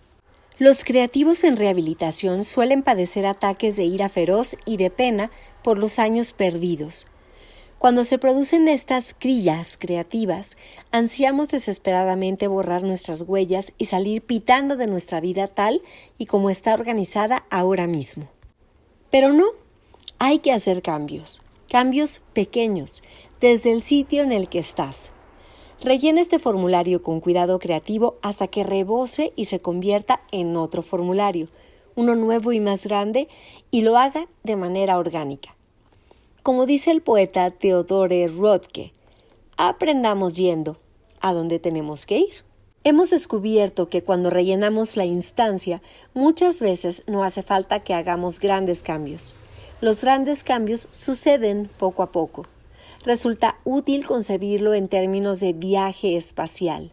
Los creativos en rehabilitación suelen padecer ataques de ira feroz y de pena por los años perdidos. Cuando se producen estas crillas creativas, ansiamos desesperadamente borrar nuestras huellas y salir pitando de nuestra vida tal y como está organizada ahora mismo. Pero no, hay que hacer cambios pequeños, desde el sitio en el que estás. Rellena este formulario con cuidado creativo hasta que rebose y se convierta en otro formulario, uno nuevo y más grande, y lo haga de manera orgánica. Como dice el poeta Theodore Roethke, aprendamos yendo a donde tenemos que ir. Hemos descubierto que cuando rellenamos la instancia, muchas veces no hace falta que hagamos grandes cambios. Los grandes cambios suceden poco a poco. Resulta útil concebirlo en términos de viaje espacial.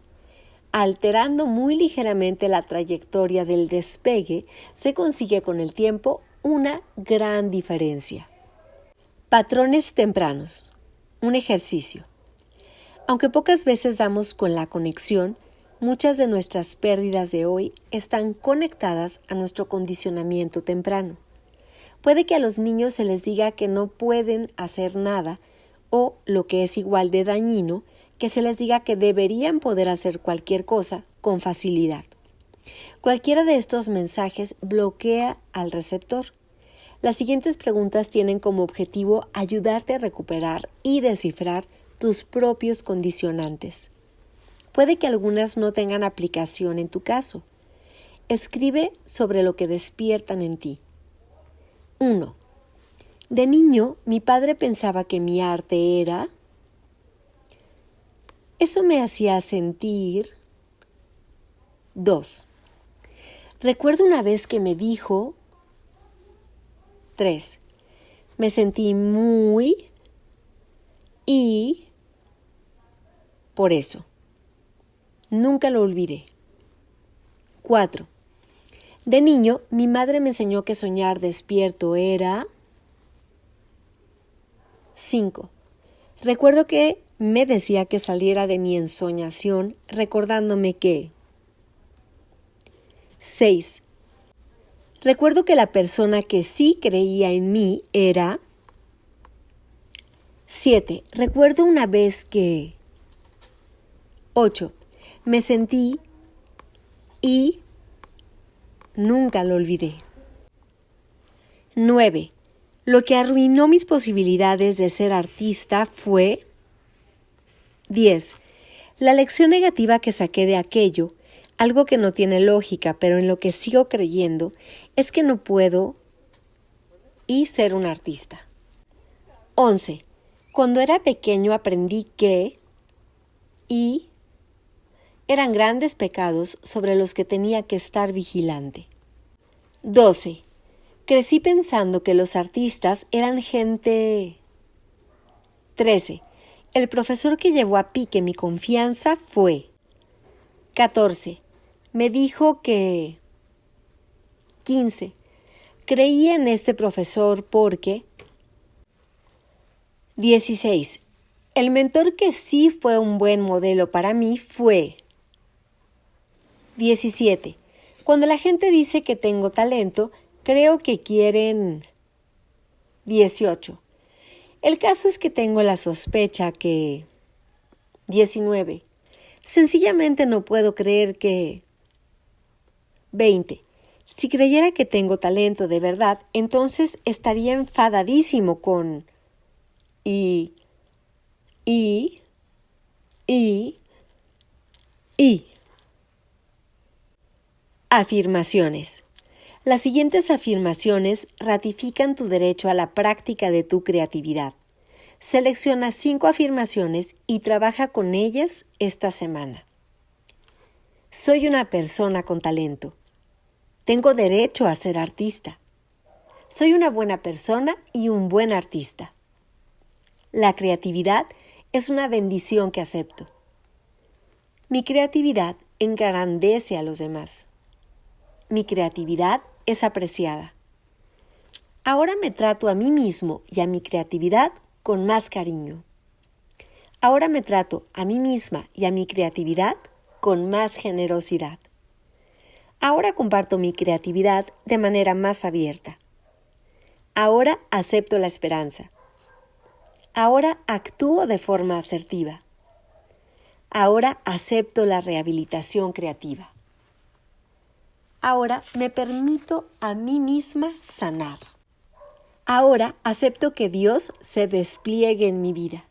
Alterando muy ligeramente la trayectoria del despegue, se consigue con el tiempo una gran diferencia. Patrones tempranos. Un ejercicio. Aunque pocas veces damos con la conexión, muchas de nuestras pérdidas de hoy están conectadas a nuestro condicionamiento temprano. Puede que a los niños se les diga que no pueden hacer nada, o, lo que es igual de dañino, que se les diga que deberían poder hacer cualquier cosa con facilidad. Cualquiera de estos mensajes bloquea al receptor. Las siguientes preguntas tienen como objetivo ayudarte a recuperar y descifrar tus propios condicionantes. Puede que algunas no tengan aplicación en tu caso. Escribe sobre lo que despiertan en ti. 1. De niño, mi padre pensaba que mi arte era... Eso me hacía sentir... 2. Recuerdo una vez que me dijo... 3. Me sentí muy... y... por eso. Nunca lo olvidé. 4. De niño, mi madre me enseñó que soñar despierto era... 5. Recuerdo que me decía que saliera de mi ensoñación recordándome que... 6. Recuerdo que la persona que sí creía en mí era... 7. Recuerdo una vez que... 8. Me sentí y... nunca lo olvidé. 9. Lo que arruinó mis posibilidades de ser artista fue... 10. La lección negativa que saqué de aquello, algo que no tiene lógica, pero en lo que sigo creyendo, es que no puedo y ser un artista. 11. Cuando era pequeño aprendí que y eran grandes pecados sobre los que tenía que estar vigilante. 12. Crecí pensando que los artistas eran gente... 13. El profesor que llevó a pique mi confianza fue... 14. Me dijo que... 15. Creí en este profesor porque... 16. El mentor que sí fue un buen modelo para mí fue... 17. Cuando la gente dice que tengo talento, creo que quieren... 18. El caso es que tengo la sospecha que... 19. Sencillamente no puedo creer que... 20. Si creyera que tengo talento de verdad, entonces estaría enfadadísimo con y, y, y. Afirmaciones. Las siguientes afirmaciones ratifican tu derecho a la práctica de tu creatividad. Selecciona 5 afirmaciones y trabaja con ellas esta semana. Soy una persona con talento. Tengo derecho a ser artista. Soy una buena persona y un buen artista. La creatividad es una bendición que acepto. Mi creatividad engrandece a los demás. Mi creatividad es apreciada. Ahora me trato a mí mismo y a mi creatividad con más cariño. Ahora me trato a mí misma y a mi creatividad con más generosidad. Ahora comparto mi creatividad de manera más abierta. Ahora acepto la esperanza. Ahora actúo de forma asertiva. Ahora acepto la rehabilitación creativa. Ahora me permito a mí misma sanar. Ahora acepto que Dios se despliegue en mi vida.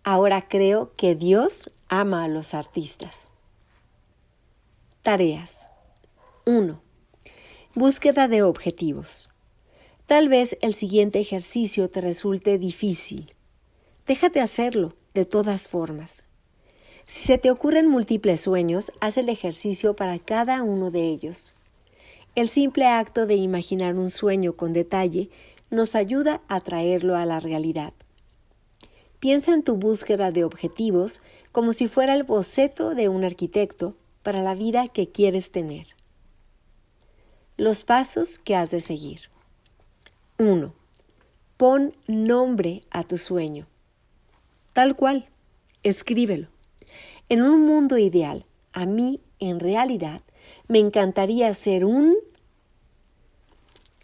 Ahora creo que Dios ama a los artistas. Tareas. 1. Búsqueda de objetivos. Tal vez el siguiente ejercicio te resulte difícil. Déjate hacerlo de todas formas. Si se te ocurren múltiples sueños, haz el ejercicio para cada uno de ellos. El simple acto de imaginar un sueño con detalle nos ayuda a traerlo a la realidad. Piensa en tu búsqueda de objetivos como si fuera el boceto de un arquitecto para la vida que quieres tener. Los pasos que has de seguir. 1. Pon nombre a tu sueño. Tal cual, escríbelo. En un mundo ideal, a mí, en realidad, me encantaría ser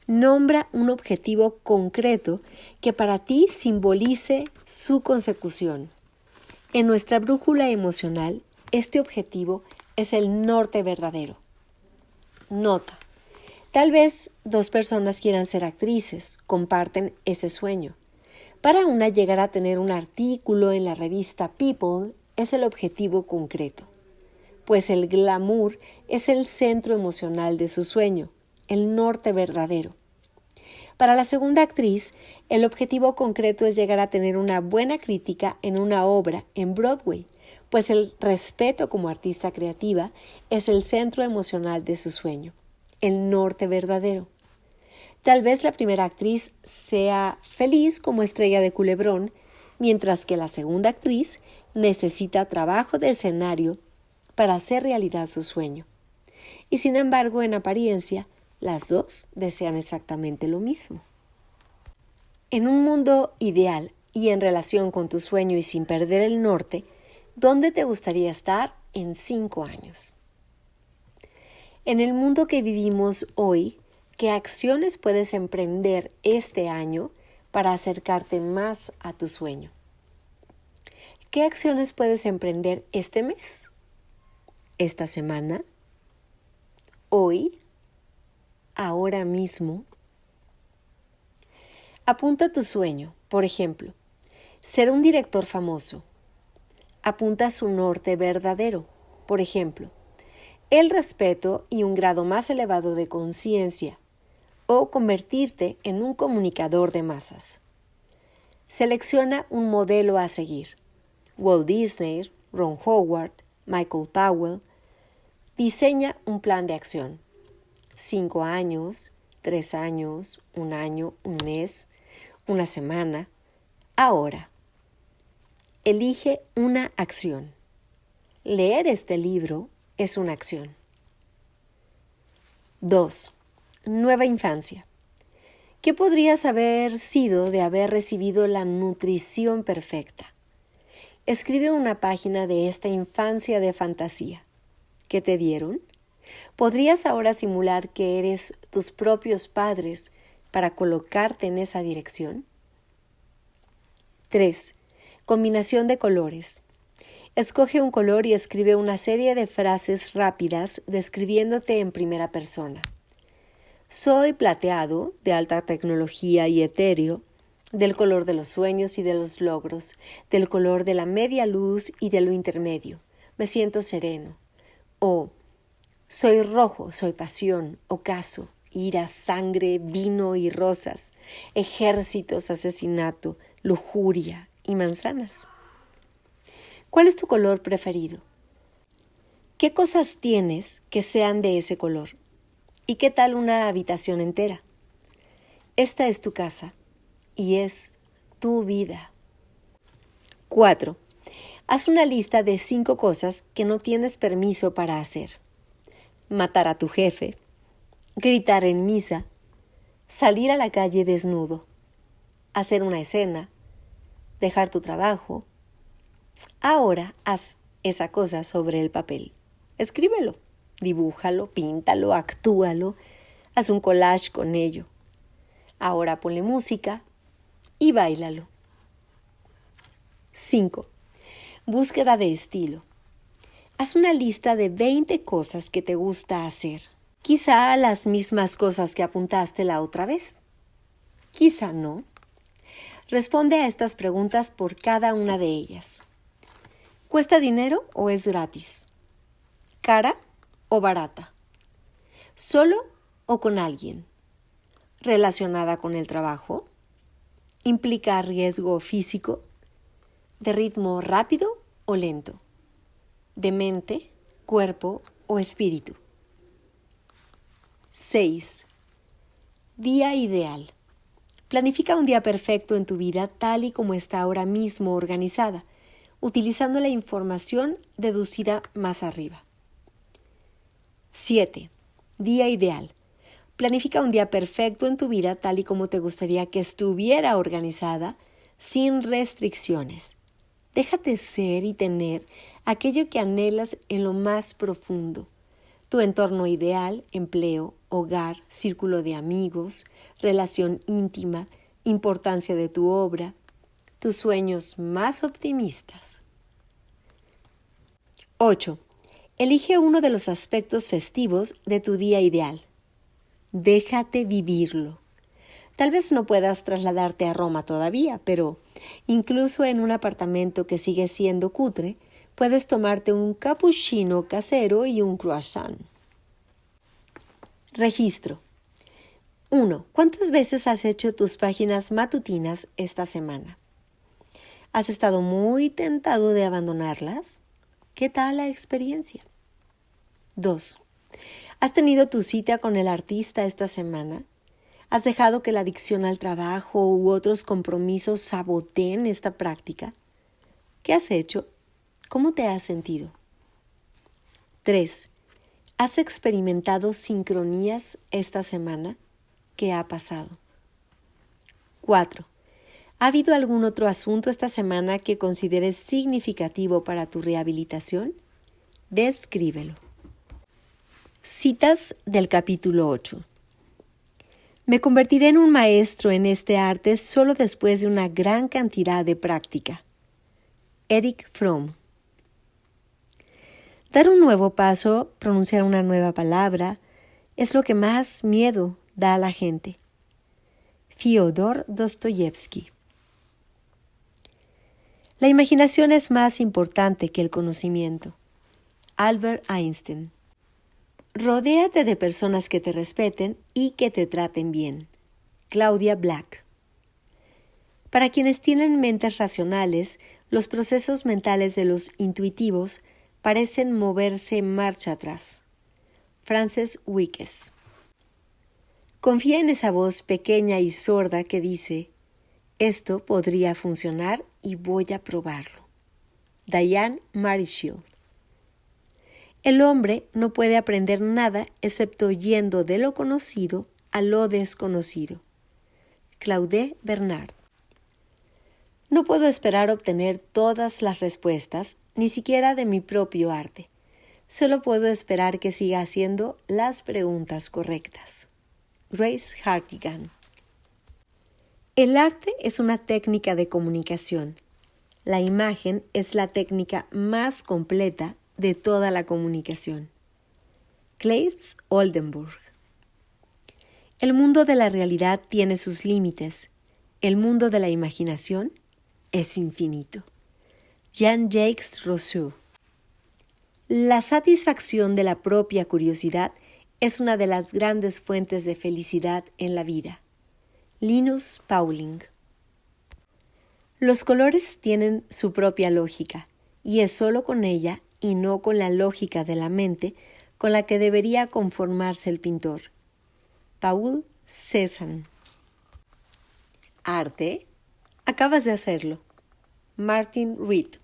Nombra un objetivo concreto que para ti simbolice su consecución. En nuestra brújula emocional, este objetivo es el norte verdadero. Nota. Tal vez 2 personas quieran ser actrices, comparten ese sueño. Para una, llegar a tener un artículo en la revista People es el objetivo concreto, pues el glamour es el centro emocional de su sueño, el norte verdadero. Para la segunda actriz, el objetivo concreto es llegar a tener una buena crítica en una obra en Broadway, pues el respeto como artista creativa es el centro emocional de su sueño, el norte verdadero. Tal vez la primera actriz sea feliz como estrella de culebrón, mientras que la segunda actriz necesita trabajo de escenario para hacer realidad su sueño. Y sin embargo, en apariencia, las dos desean exactamente lo mismo. En un mundo ideal y en relación con tu sueño y sin perder el norte, ¿dónde te gustaría estar en 5 años? En el mundo que vivimos hoy, ¿qué acciones puedes emprender este año para acercarte más a tu sueño? ¿Qué acciones puedes emprender este mes? ¿Esta semana? ¿Hoy? ¿Ahora mismo? Apunta tu sueño, por ejemplo, ser un director famoso. Apunta su norte verdadero, por ejemplo, el respeto y un grado más elevado de conciencia, o convertirte en un comunicador de masas. Selecciona un modelo a seguir. Walt Disney, Ron Howard, Michael Powell. Diseña un plan de acción. 5 años, 3 años, 1 año, 1 mes, 1 semana. Ahora, elige una acción. Leer este libro es una acción. 2. Nueva infancia. ¿Qué podrías haber sido de haber recibido la nutrición perfecta? Escribe una página de esta infancia de fantasía. ¿Qué te dieron? ¿Podrías ahora simular que eres tus propios padres para colocarte en esa dirección? 3. Combinación de colores. Escoge un color y escribe una serie de frases rápidas describiéndote en primera persona. Soy plateado, de alta tecnología y etéreo, del color de los sueños y de los logros, del color de la media luz y de lo intermedio. Me siento sereno. O soy rojo, soy pasión, ocaso, ira, sangre, vino y rosas, ejércitos, asesinato, lujuria y manzanas. ¿Cuál es tu color preferido? ¿Qué cosas tienes que sean de ese color? ¿Y qué tal una habitación entera? Esta es tu casa y es tu vida. 4. Haz una lista de 5 cosas que no tienes permiso para hacer. Matar a tu jefe, gritar en misa, salir a la calle desnudo, hacer una escena, dejar tu trabajo. Ahora haz esa cosa sobre el papel. Escríbelo, dibújalo, píntalo, actúalo, haz un collage con ello. Ahora ponle música y báilalo. 5. Búsqueda de estilo. Haz una lista de 20 cosas que te gusta hacer. Quizá las mismas cosas que apuntaste la otra vez. Quizá no. Responde a estas preguntas por cada una de ellas. ¿Cuesta dinero o es gratis? ¿Cara o barata? ¿Solo o con alguien? ¿Relacionada con el trabajo? ¿Implica riesgo físico? ¿De ritmo rápido o lento? ¿De mente, cuerpo o espíritu? 6. Día ideal. Planifica un día perfecto en tu vida tal y como está ahora mismo organizada, utilizando la información deducida más arriba. 7. Día ideal. Planifica un día perfecto en tu vida tal y como te gustaría que estuviera organizada, sin restricciones. Déjate ser y tener aquello que anhelas en lo más profundo. Tu entorno ideal, empleo, hogar, círculo de amigos, relación íntima, importancia de tu obra, tus sueños más optimistas. 8. Elige uno de los aspectos festivos de tu día ideal. Déjate vivirlo. Tal vez no puedas trasladarte a Roma todavía, pero incluso en un apartamento que sigue siendo cutre, puedes tomarte un cappuccino casero y un croissant. Registro. 1. ¿Cuántas veces has hecho tus páginas matutinas esta semana? ¿Has estado muy tentado de abandonarlas? ¿Qué tal la experiencia? 2. ¿Has tenido tu cita con el artista esta semana? ¿Has dejado que la adicción al trabajo u otros compromisos saboteen esta práctica? ¿Qué has hecho? ¿Cómo te has sentido? 3. ¿Has experimentado sincronías esta semana? ¿Qué ha pasado? 4. ¿Ha habido algún otro asunto esta semana que consideres significativo para tu rehabilitación? Descríbelo. Citas del capítulo 8. Me convertiré en un maestro en este arte solo después de una gran cantidad de práctica. Erich Fromm. Dar un nuevo paso, pronunciar una nueva palabra, es lo que más miedo da a la gente. Fyodor Dostoyevsky. La imaginación es más importante que el conocimiento. Albert Einstein. Rodéate de personas que te respeten y que te traten bien. Claudia Black. Para quienes tienen mentes racionales, los procesos mentales de los intuitivos parecen moverse marcha atrás. Frances Wilkes. Confía en esa voz pequeña y sorda que dice, esto podría funcionar y voy a probarlo. Diane Marishield. El hombre no puede aprender nada excepto yendo de lo conocido a lo desconocido. Claude Bernard. No puedo esperar obtener todas las respuestas, ni siquiera de mi propio arte. Solo puedo esperar que siga haciendo las preguntas correctas. Grace Hartigan. El arte es una técnica de comunicación. La imagen es la técnica más completa de toda la comunicación. Claes Oldenburg. El mundo de la realidad tiene sus límites. El mundo de la imaginación es infinito. Jean-Jacques Rousseau. La satisfacción de la propia curiosidad es una de las grandes fuentes de felicidad en la vida. Linus Pauling. Los colores tienen su propia lógica, y es solo con ella y no con la lógica de la mente con la que debería conformarse el pintor. Paul Cézanne. Arte. Acabas de hacerlo. Martin Reed.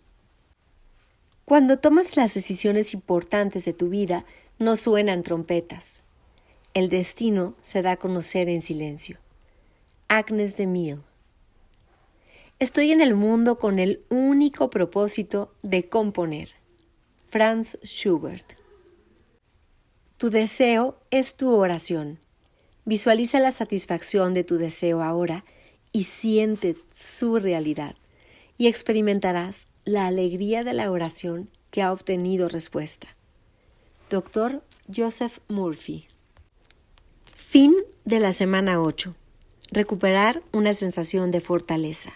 Cuando tomas las decisiones importantes de tu vida, no suenan trompetas. El destino se da a conocer en silencio. Agnes de Mille. Estoy en el mundo con el único propósito de componer. Franz Schubert. Tu deseo es tu oración. Visualiza la satisfacción de tu deseo ahora y siente su realidad, y experimentarás la alegría de la oración que ha obtenido respuesta. Dr. Joseph Murphy. Fin de la semana 8. Recuperar una sensación de fortaleza.